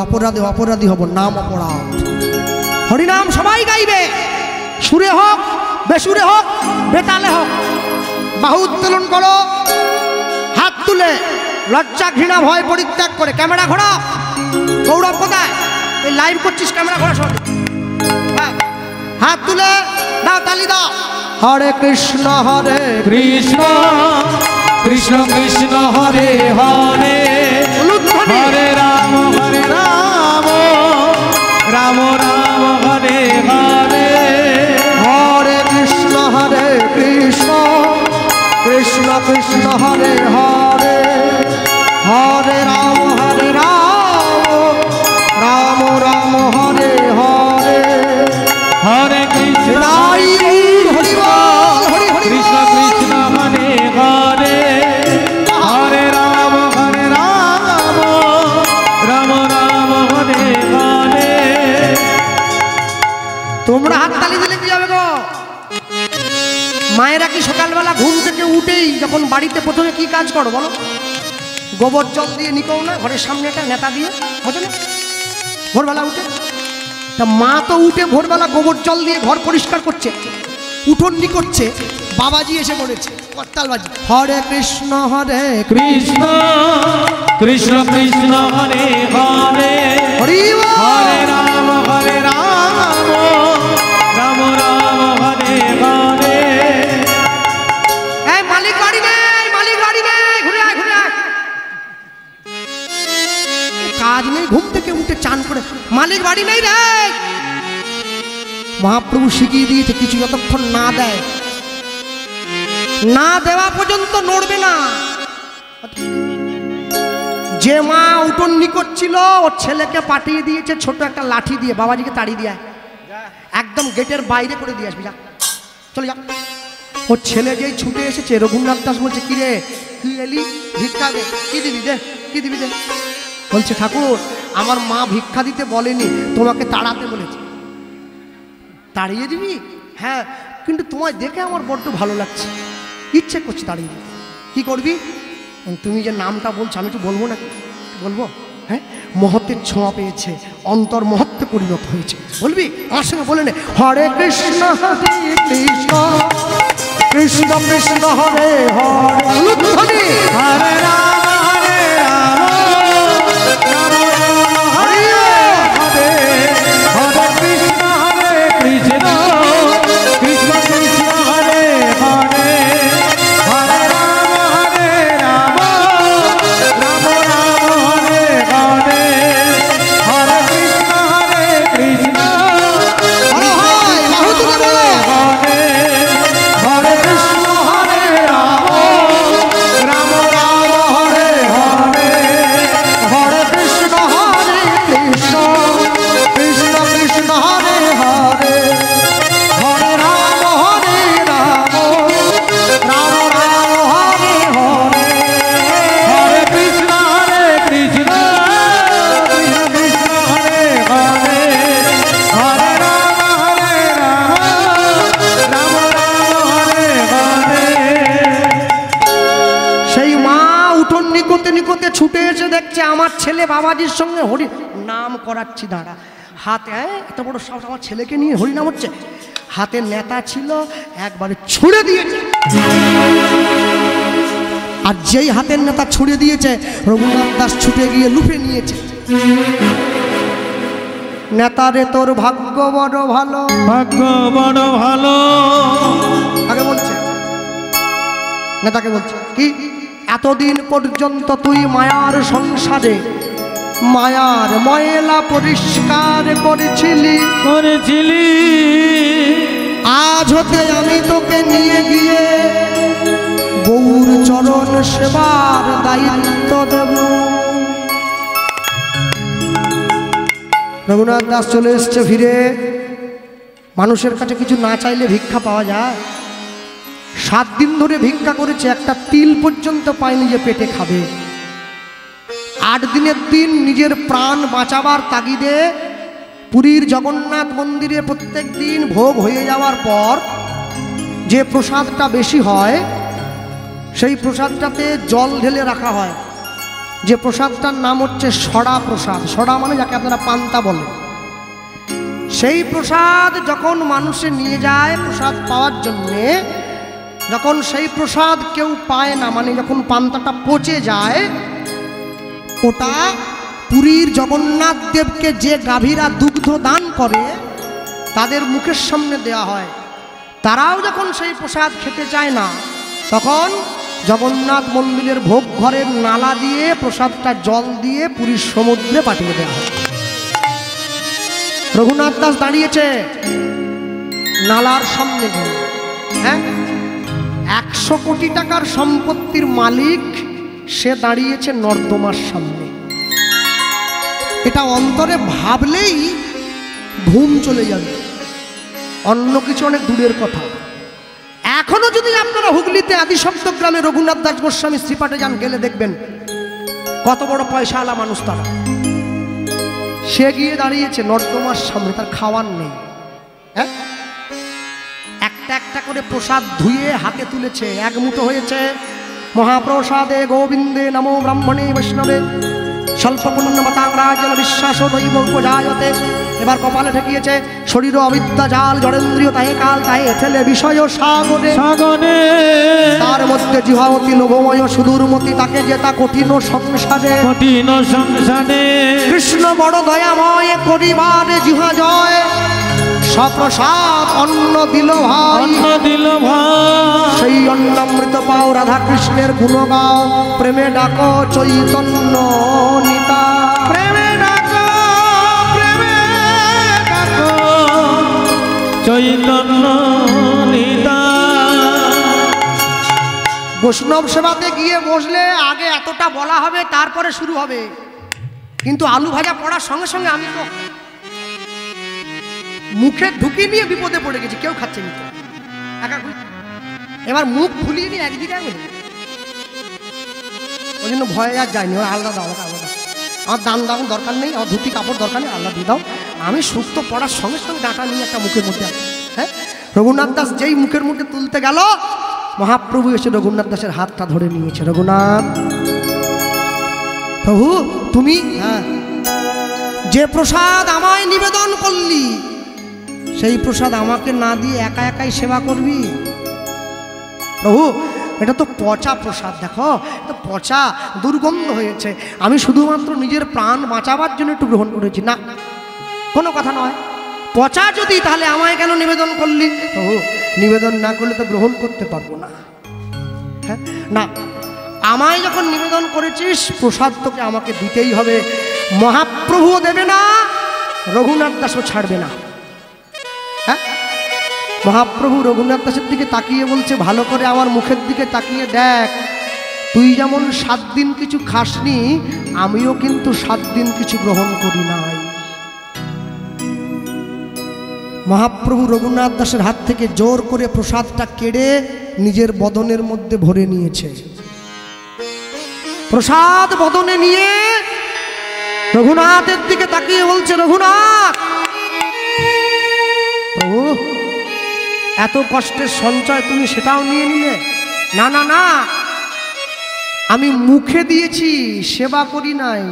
অপরাধী হব, নাম অপরাধ। হরিনাম সবাই গাইবে, সুরে হোক বেসুরে হোক বেতালে হোক। বাহু উত্তোলন করো, হাত তুলে লজ্জা ঘৃণা ভয় পরিত্যাগ করে। ক্যামেরা ঘোরাও। গৌরব কোথায়? এই লাইভ করছিস, ক্যামেরা ঘোরা সব। হাত তুলে দাও, তালি দাও। হরে কৃষ্ণ
কৃষ্ণ কৃষ্ণ কৃষ্ণ হরে হরে, হরে রাম রাম রাম হরে হরে,
হরে কৃষ্ণ কৃষ্ণ কৃষ্ণ কৃষ্ণ হরে হরে, হরে রাম রাম রাম হরে হরে,
হরে কৃষ্ণ
হরি বল, হরি হরি
কৃষ্ণ কৃষ্ণ হরে হরে, হরে রাম রাম রাম হরে হরে।
তোমরা হাত তালি দিলে কি হবে গো? মায়েরা কি সকালবেলা ঘুম থেকে উঠেই যখন বাড়িতে প্রথমে কি কাজ করো বলো? গোবর জল দিয়ে নিকো না ঘরের সামনে একটা নেতা দিয়ে, বোঝো না? ভোরবেলা উঠে তা মা তো উঠে ভোরবেলা গোবর জল দিয়ে ঘর পরিষ্কার করছে, উঠোন করছে, বাবাজি এসে পড়েছে করতালবাজি। হরে কৃষ্ণ
কৃষ্ণ কৃষ্ণ কৃষ্ণ হরে হরে,
হরি বল।
হরে রাম রাম রাম হরে হরে।
এই মালিক বাড়ি নেই, ঘুরে আয়। কাজ নেই, ঘুম থেকে উঠে চান করে মালিক বাড়ি নেই রে। মহাপ্রভু শিখিয়ে দিয়েছে কিছু যতক্ষণ না দেয়, না দেওয়া পর্যন্ত নড়বে না। যে মা উঠোন করছিল ওর ছেলেকে পাঠিয়ে দিয়েছে ছোট একটা লাঠি দিয়ে, বাবাজিকে তাড়িয়ে দিয়ে একদম গেটের বাইরে করে দিয়ে আসবি, যা চলে যা। ওর ছেলে যেই ছুটে এসেছে, রঘুনাথ দাস বলছে কি রে তুই এলি, ভিক্ষা দে। কি দিবি দে? বলছে ঠাকুর আমার মা ভিক্ষা দিতে বলেনি, তোমাকে তাড়াতে বলেছে। তাড়িয়ে দিবি? হ্যাঁ, কিন্তু তোমায় দেখে আমার বড্ড ভালো লাগছে, ইচ্ছে করছে তাড়িয়ে দিতে। কি করবি? তুমি যে নামটা বলছো আমি একটু বলবো না? বলবো? হ্যাঁ, মহত্বের ছোঁয়া পেয়েছে, অন্তর মহত্বে পরিণত হয়েছে। বলবি? আমার সঙ্গে বলে নে, হরে কৃষ্ণ কৃষ্ণ কৃষ্ণ কৃষ্ণ হরে হরে,
হরে রাম
ছুটে এসে দেখছে আমার ছেলে বাবাজির সঙ্গে হরি নাম করাচ্ছি, দাঁড়া। হাতে এত বড় সাহস, আমার ছেলেকে নিয়ে হরিনাম হচ্ছে। হাতে নেতা ছিল, একবারে ছুঁড়ে দিয়েছে। আর যেই হাতের নেতা ছুঁড়ে দিয়েছে, রঘুনাথ দাস ছুটে গিয়ে লুফে নিয়েছে। নেতারে তোর ভাগ্য বড় ভালো,
ভাগ্য বড় ভালো।
আগে বলছে, নেতাকে বলছে কি, এতদিন পর্যন্ত তুই মায়ার সংসারে মায়ার ময়লা পরিষ্কার করেছিলি, আজ হতে আমি তোকে নিয়ে গিয়ে গৌর চরণ সেবার দায়িত্ব দেব। রঘুনাথ দাস চলে এসছে ফিরে। মানুষের কাছে কিছু না চাইলে ভিক্ষা পাওয়া যায়? 7 দিন ধরে ভিক্ষা করেছে, একটা তিল পর্যন্ত পায়নি যে পেটে খাবে। 8 দিনের দিন নিজের প্রাণ বাঁচাবার তাগিদে পুরীর জগন্নাথ মন্দিরে প্রত্যেক দিন ভোগ হয়ে যাওয়ার পর যে প্রসাদটা বেশি হয় সেই প্রসাদটাতে জল ঢেলে রাখা হয়। যে প্রসাদটার নাম হচ্ছে সড়া প্রসাদ। সড়া মানে যাকে আপনারা পান্তা বলেন। সেই প্রসাদ যখন মানুষে নিয়ে যায় প্রসাদ পাওয়ার জন্যে, যখন সেই প্রসাদ কেউ পায় না, মানে যখন পান্তাটা পচে যায়, ওটা পুরীর জগন্নাথ দেবকে যে গাভীরা দুগ্ধ দান করে তাদের মুখের সামনে দেওয়া হয়। তারাও যখন সেই প্রসাদ খেতে চায় না, তখন জগন্নাথ মন্দিরের ভোগ ঘরের নালা দিয়ে প্রসাদটা জল দিয়ে পুরীর সমুদ্রে পাঠিয়ে দেওয়া হয়। রঘুনাথ দাস দাঁড়িয়েছে নালার সামনে গিয়ে। হ্যাঁ, 100 কোটি টাকার সম্পত্তির মালিক সে দাঁড়িয়েছে নর্দমার সামনে। এটা অন্তরে ভাবলেই ঘুম চলে যাবে, অন্য কিছু অনেক দূরের কথা। এখনো যদি আপনারা হুগলিতে আদিশব্দ গ্রামে রঘুনাথ দাস গোস্বামী শ্রীপাঠে যান, গেলে দেখবেন কত বড় পয়সাওয়ালা মানুষ তারা। সে গিয়ে দাঁড়িয়েছে নর্দমার সামনে, তার খাওয়ার নেই। হ্যাঁ, একটা একটা করে প্রসাদ ধুয়ে হাতে তুলেছে, 1 মুঠো হয়েছে। মহাপ্রসাদে গোবিন্দে নমো ব্রাহ্মণে বৈষ্ণবে স্বল্পপুণ্যমতাংরাজন বিশ্বাস দৈব উপজায়তে। এবার কপালে ঠেকিয়েছে, শরীর অবিদ্যা জাল জড়েন্দ্রিয় তাহে কাল তাহে ফেলে বিষয় সাগরে সাগরে। তার মধ্যে জিহাবতী লোভময় সুদূরমতি, তাকে যেতা কঠিন সংসারে কঠিন সংসারে। কৃষ্ণ বড় দয়াময় করিবারে জিহা জয়, সপ্রসাদ অন্ন দিল ভাই, অন্ন দিল ভাই। সেই অন্নামৃত পাও রাধা কৃষ্ণের গুণ গাও, প্রেমে ডাকো চৈতন্য নিতা, প্রেমে ডাকো, প্রেমে ডাকো চৈতন্য নিতা। বৈষ্ণব সেবাতে গিয়ে বসলে আগে এতটা বলা হবে, তারপরে শুরু হবে। কিন্তু আলু ভাজা পড়ার সঙ্গে সঙ্গে আমি তো মুখে ঢুকিয়ে নিয়ে বিপদে পড়ে গেছি, কেউ খাচ্ছে না। এবার মুখ ফুলিয়ে নিয়ে একদিকে ওই জন্য ভয়ে আর যায়নি। ওর আলাদা দাও, আমাকে আলাদা, আমার দান দাম দরকার নেই, আমার ধুতি কাপড় দরকার নেই, আল্লাহ দিয়ে দাও। আমি সুক্ত পড়ার সঙ্গে সঙ্গে ডাটা নিয়ে একটা মুখের মধ্যে আছে। হ্যাঁ, রঘুনাথ দাস যেই মুখের মধ্যে তুলতে গেল, মহাপ্রভু এসে রঘুনাথ দাসের হাতটা ধরে নিয়েছে। রঘুনাথ প্রভু, তুমি যে প্রসাদ আমায় নিবেদন করলি, সেই প্রসাদ আমাকে না দিয়ে একা একাই সেবা করবি? প্রভু, এটা তো পচা প্রসাদ, দেখো এটা পচা, দুর্গন্ধ হয়েছে। আমি শুধুমাত্র নিজের প্রাণ বাঁচাবার জন্য একটু গ্রহণ করেছি। না, কোনো কথা নয়। পচা যদি, তাহলে আমায় কেন নিবেদন করলি? প্রভু, নিবেদন না করলে তো গ্রহণ করতে পারবো না। হ্যাঁ, না, আমায় যখন নিবেদন করেছিস, প্রসাদ তোকে আমাকে দিতেই হবে। মহাপ্রভুও দেবে না, রঘুনাথ দাসও ছাড়বে না। হ্যাঁ, মহাপ্রভু রঘুনাথ দাসের দিকে তাকিয়ে বলছে, ভালো করে আমার মুখের দিকে তাকিয়ে দেখ, তুই যেমন 7 দিন কিছু খাসনি, আমিও কিন্তু 7 দিন কিছু গ্রহণ করি নাই। মহাপ্রভু রঘুনাথ দাসের হাত থেকে জোর করে প্রসাদটা কেড়ে নিজের বদনের মধ্যে ভরে নিয়েছে। প্রসাদ বদনে নিয়ে রঘুনাথের দিকে তাকিয়ে বলছে, রঘুনাথ প্রভু, এত কষ্টের সঞ্চয় তুমি সেটাও নিয়ে নিলে? না না না, আমি মুখে দিয়েছি, সেবা করি নাই।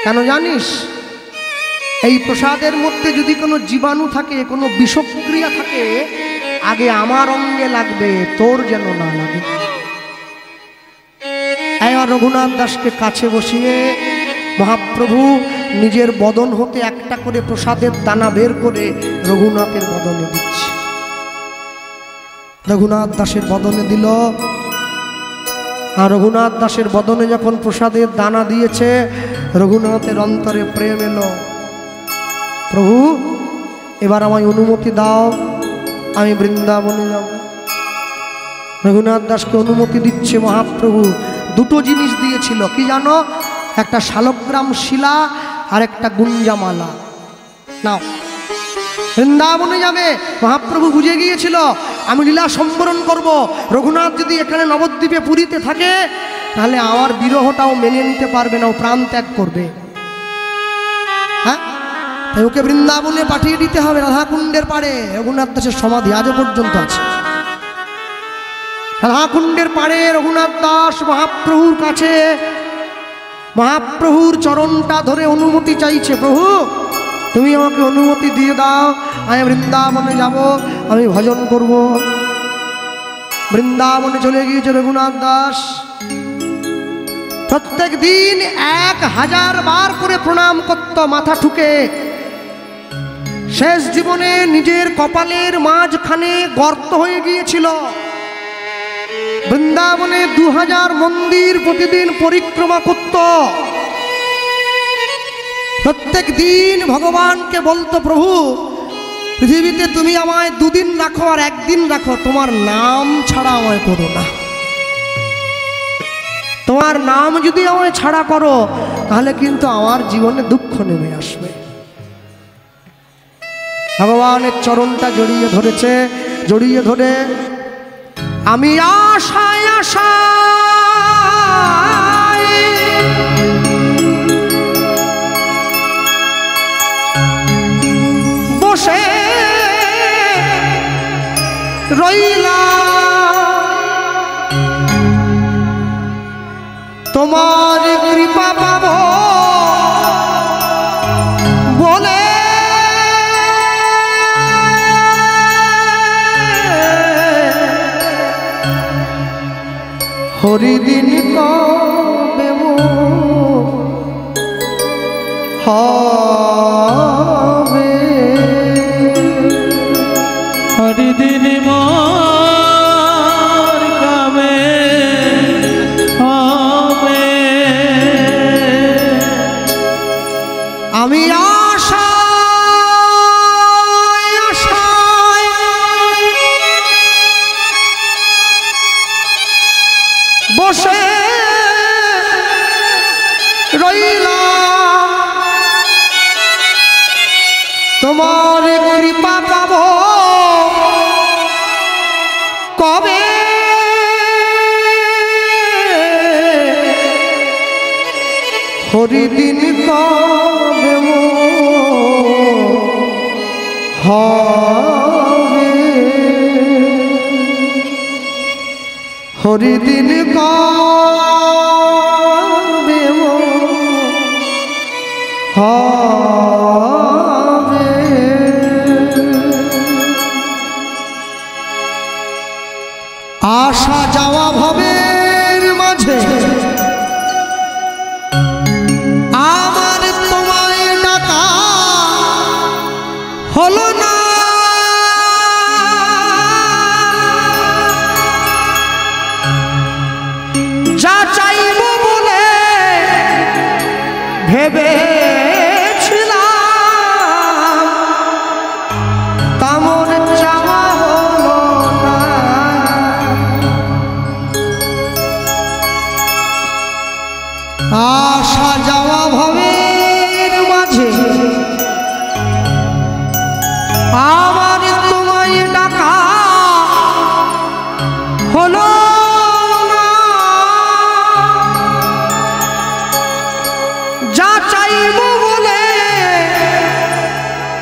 কেন জানিস? এই প্রসাদের মধ্যে যদি কোনো জীবাণু থাকে, কোনো বিষক্রিয়া থাকে, আগে আমার অঙ্গে লাগবে, তোর যেন না লাগে। এবার রঘুনাথ দাসকে কাছে বসিয়ে মহাপ্রভু নিজের বদন হতে একটা করে প্রসাদের দানা বের করে রঘুনাথের বদনে দিচ্ছে। রঘুনাথ দাসের বদনে দিল, আর রঘুনাথ দাসের বদনে যখন প্রসাদের দানা দিয়েছে, রঘুনাথের অন্তরে প্রেম এলো। প্রভু, এবার আমায় অনুমতি দাও, আমি বৃন্দাবনে যাব। রঘুনাথ দাসকে অনুমতি দিচ্ছে মহাপ্রভু। দুটো জিনিস দিয়েছিল, কি জানো? একটা শালগ্রাম শিলা আর একটা গুঞ্জামালা। নাও, বৃন্দাবনে যাবে। মহাপ্রভু বুঝে গিয়েছিল আমি লীলা সম্বরণ করব। রঘুনাথ যদি এখানে নবদ্বীপে পুরীতে থাকে, তাহলে আমার বিরহটাও মেনে নিতে পারবে না, ও প্রাণ ত্যাগ করবে। হ্যাঁ, তাই ওকে বৃন্দাবনে পাঠিয়ে দিতে হবে, রাধাকুণ্ডের পাড়ে। রঘুনাথ দাসের সমাধি আজও পর্যন্ত আছে। রাধাকুণ্ডের পাড়ে রঘুনাথ দাস মহাপ্রভুর কাছে, মহাপ্রভুর চরণটা ধরে অনুমতি চাইছে। প্রভু, তুমি আমাকে অনুমতি দিয়ে দাও, আমি বৃন্দাবনে যাব, আমি ভজন করব। বৃন্দাবনে চলে গিয়েছে রঘুনাথ দাস। প্রত্যেক দিন 1000 বার করে প্রণাম করত মাথা ঠুকে। শেষ জীবনে নিজের কপালের মাঝখানে গর্ত হয়ে গিয়েছিল। বৃন্দাবনে 2000 মন্দির প্রতিদিন পরিক্রমা করত। প্রত্যেক দিন ভগবানকে বলতো, প্রভু, পৃথিবীতে তুমি আমায় 2 দিন রাখো আর 1 দিন রাখো, তোমার নাম ছাড়া আমায় করো না। তোমার নাম যদি আমায় ছাড়া করো, তাহলে কিন্তু আমার জীবনে দুঃখ নেমে আসবে। ভগবানের চরণটা জড়িয়ে ধরেছে। জড়িয়ে ধরে আমি আশায় আশায় বসে রইলাম, তোমার কৃপা পাবো বলে। হরিদিন কবে হবে,
হরিদিন মোর কবে হবে,
আমি আশায় আশায় বসে রইলাম, তোমার কৃপা পাবো কবে। হরিদিন কবে হবে, হরিদিন কবে হবে। আসা যাওয়া ভবের মাঝে আমার তোমায় ডাকা হলো না। যা চাইব বলে ভেবেছিলাম, তেমন চাওয়া হলো না। আসা যাওয়া ভবের মাঝে আমার তোমায় ডাকা হলো না। যা চাইব বলে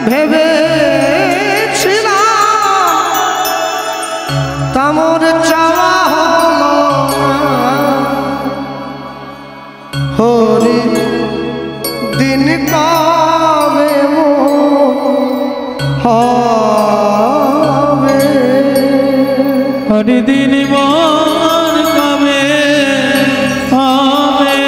ভেবেছিলাম, তেমন চাওয়া হলো না। হরি দিন কবে হবে,
হরিদিন মোর কবে হবে,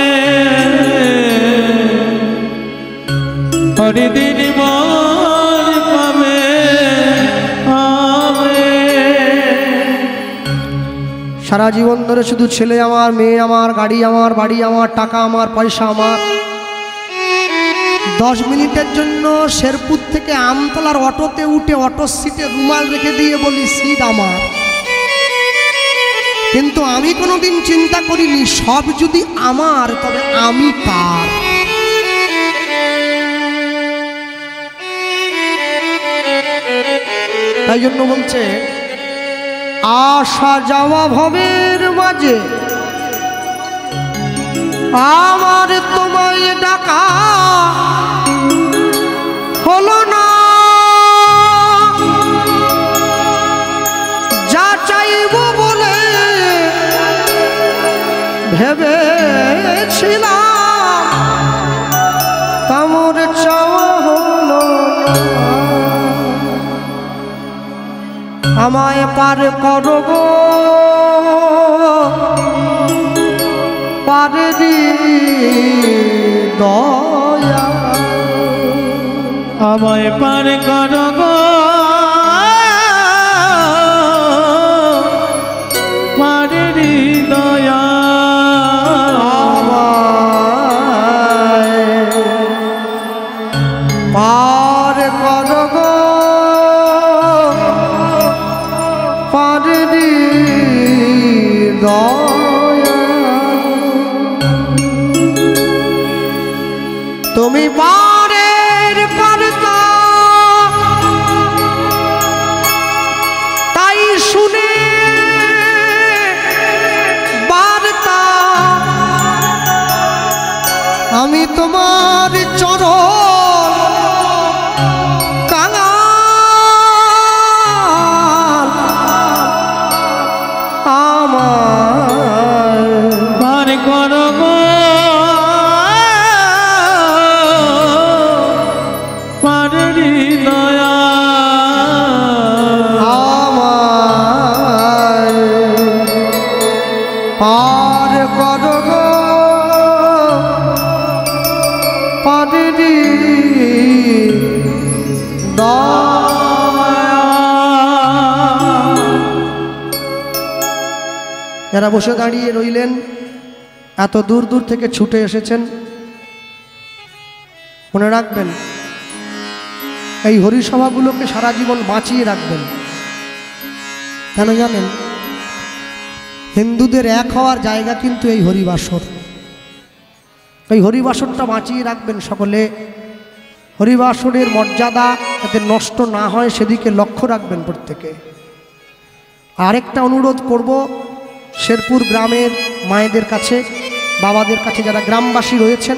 সারা জীবন ধরে শুধু ছেলে আমার, মেয়ে আমার, গাড়ি আমার, বাড়ি আমার, টাকা আমার, পয়সা আমার। 10 মিনিটের জন্য শেরপুর থেকে আমতলার অটোতে উঠে অটোর সিটে রুমাল রেখে দিয়ে বলি সিট আমার। কিন্তু আমি কোনোদিন চিন্তা করিনি সব যদি আমার তবে আমি কার। তাই জন্য বলছে আসা যাওয়া ভবের মাঝে আমার তোমায় ডাকা হলো না, যা চাইব বলে ভেবেছিলাম তামর চাওয়া হলো না। আমায় পার করো গো পারে দয়া,
আমায় পার করো গো পারে দয়া,
আমায় পার করো গো পারে দয়া। তুমি পারের পারতা তাই শুনে বার্তা আমি তোমার চরণ কাঙাল, আমার
পার করো গো পারে দয়া,
আমায় পার করো গো পারে দয়া। যারা বসে দাঁড়িয়ে রইলেন, এত দূর দূর থেকে ছুটে এসেছেন, মনে রাখবেন এই হরিসভাগুলোকে সারা জীবন বাঁচিয়ে রাখবেন। কেন জানেন? হিন্দুদের এক হওয়ার জায়গা কিন্তু এই হরিবাসর। এই হরিবাসরটা বাঁচিয়ে রাখবেন সকলে। হরিবাসরের মর্যাদা যাতে নষ্ট না হয় সেদিকে লক্ষ্য রাখবেন প্রত্যেকে। আরেকটা অনুরোধ করব শেরপুর গ্রামের মায়েদের কাছে, বাবাদের কাছে, যারা গ্রামবাসী রয়েছেন,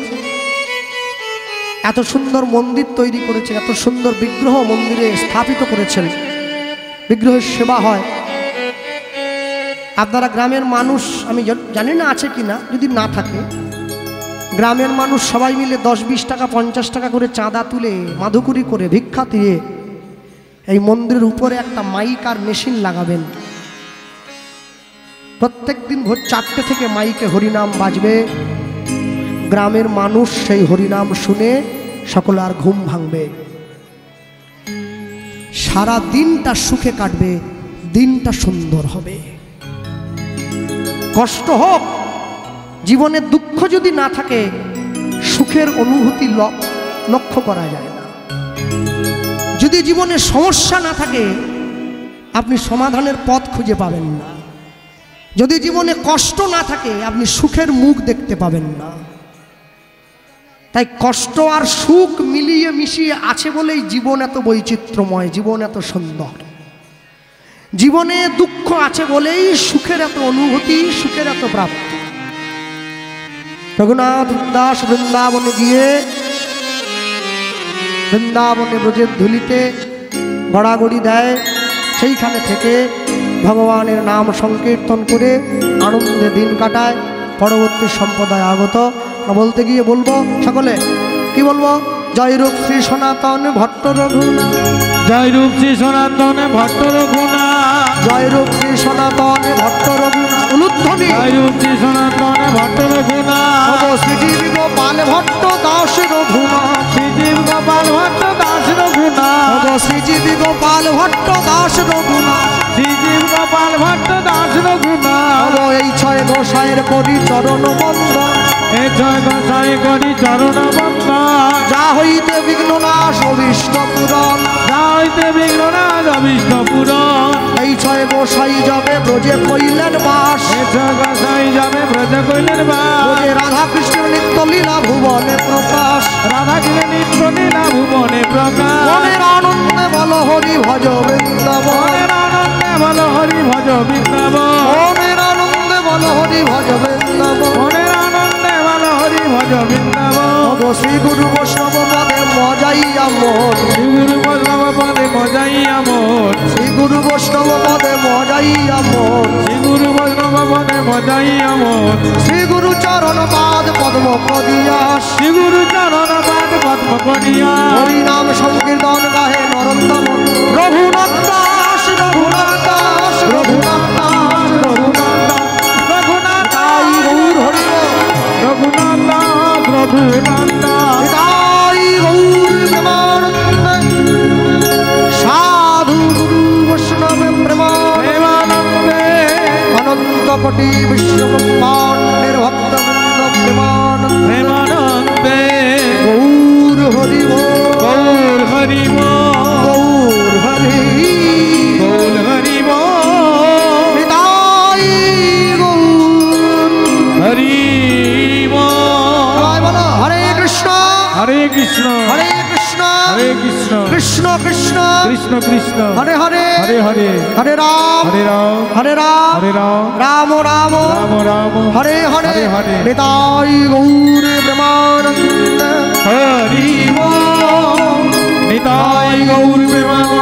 এত সুন্দর মন্দির তৈরি করেছেন, এত সুন্দর বিগ্রহ মন্দিরে স্থাপিত করেছেন, বিগ্রহের সেবা হয়। আপনারা গ্রামের মানুষ, আমি জানি না আছে কি না, যদি না থাকে গ্রামের মানুষ সবাই মিলে 10-20 টাকা 50 টাকা করে চাঁদা তুলে মাধুকুরি করে ভিক্ষা দিয়ে এই মন্দিরের উপরে একটা মাইক আর মেশিন লাগাবেন। প্রত্যেক দিন ভোর 4টে থেকে মাইকে হরিনাম বাজবে। গ্রামের মানুষ সেই হরিনাম শুনে সকলে আর ঘুম ভাঙবে, সারা দিনটা সুখে কাটবে, দিনটা সুন্দর হবে। কষ্ট হোক, জীবনে দুঃখ যদি না থাকে সুখের অনুভূতি লক্ষ্য করা যায় না। যদি জীবনে সমস্যা না থাকে আপনি সমাধানের পথ খুঁজে পাবেন না। যদি জীবনে কষ্ট না থাকে আপনি সুখের মুখ দেখতে পাবেন না। তাই কষ্ট আর সুখ মিলিয়ে মিশিয়ে আছে বলেই জীবন এত বৈচিত্র্যময়, জীবন এত সুন্দর। জীবনে দুঃখ আছে বলেই সুখের এত অনুভূতি, সুখের এত প্রাপ্তি। রঘুনাথ দাস বৃন্দাবনে গিয়ে বৃন্দাবনে ব্রজের ধুলিতে গড়াগড়ি দেয়, সেইখানে থেকে ভগবানের নাম সংকীর্তন করে আনন্দে দিন কাটায়। পরবর্তী সম্প্রদায় আগত বলতে গিয়ে বলবো, সকলে কি বলবো? জয়রূপ শ্রী সনাতন ভট্ট রঘুনা,
জয়রূপ শ্রী সনাতন ভট্ট রঘুনা,
জয়রূপ শ্রী সনাতন ভট্ট রঘুনা। উলুধ্বনি
জয়রূপ শ্রী সনাতন ভট্ট রঘুনা,
শ্রীজীব গোপাল ভট্ট দাস রঘুনা,
শ্রীজীব গোপাল ভট্ট দাস রঘুনা,
শ্রীজীব গোপাল ভট্ট দাস রঘুনা,
শ্রীজীব গোপাল ভট্ট দাস রঘুনা,
এই ছয় গোসাইয়ের করি চরণ বন্দন,
এই ছয় গোসাই করি চরণ বন্দন,
যা হইতে বিঘ্ন নাশ অভীষ্ট পূরণ,
যা হইতে বিঘ্ন নাশ অভীষ্ট পূরণ।
এই ছয় গোসাই যাবে ব্রজে কইলেন বাস,
এই ছয় গোসাই যাবে ব্রজ কইলেন বাস,
ব্রজে রাধা কৃষ্ণের নিত্য লীলা ভুবনে প্রকাশ,
রাধা কৃষ্ণ নিত্য লীলা ভুবনে প্রকাশ।
মনের আনন্দে বল হরি ভজ বৃন্দাবন,
মনের আনন্দে বল হরি ভজ বৃন্দাবন,
মনের আনন্দে বল হরি ভজ বৃন্দাবন।
মনের আনন্দে বল হরি ভজ বৃন্দাবন।
শ্রী গুরু বৈষ্ণব পদে মজাইয়া মন,
শ্রী গুরু বৈষ্ণব পদে মজাইয়া মন,
শ্রী গুরু বৈষ্ণব পদে মজাইয়া মন,
শ্রী গুরু বৈষ্ণব পদে মজাইয়া মন,
শ্রী গুরু চরণ পাদ পদ্ম প্রদিয়াস,
শ্রী গুরু চরণ পাদ পদ্ম করিয়া।
হরি নাম সংকীর্তন গাহে নরোত্তম, রঘুনাথ দাস রঘুনাথ দাস রঘুনাথ দাস
রঘুনাথ দাস, রঘুনাথ
তাই গৌর হরি বল,
রঘুনাথ দাস, রঘুনাথ দাস।
তাই গৌর প্রেমানন্দে, সাধু গুরু বৈষ্ণব প্রেমানন্দে,
প্রেমানন্দে
অনন্ত কোটি বিশ্বব্রহ্মাণ্ডের ভক্তবৃন্দ প্রেমানন্দে,
প্রেমানন্দে
গৌর হরি বল,
গৌর হরি বল,
গৌর হরি
গৌর হরি বল,
তাই গৌর
হরি বল।
সবাই বলো হরে কৃষ্ণ
হরে কৃষ্ণ,
হরে কৃষ্ণ
হরে কৃষ্ণ,
কৃষ্ণ কৃষ্ণ
কৃষ্ণ কৃষ্ণ,
হরে হরে
হরে হরে,
হরে রাম
হরে রাম,
হরে রাম
হরে রাম,
রাম রাম
রাম রাম,
হরে হরে
হরে হরে।
নিতাই গৌর প্রেমানন্দ,
হরি বল, নিতাই গৌর প্রেমানন্দে।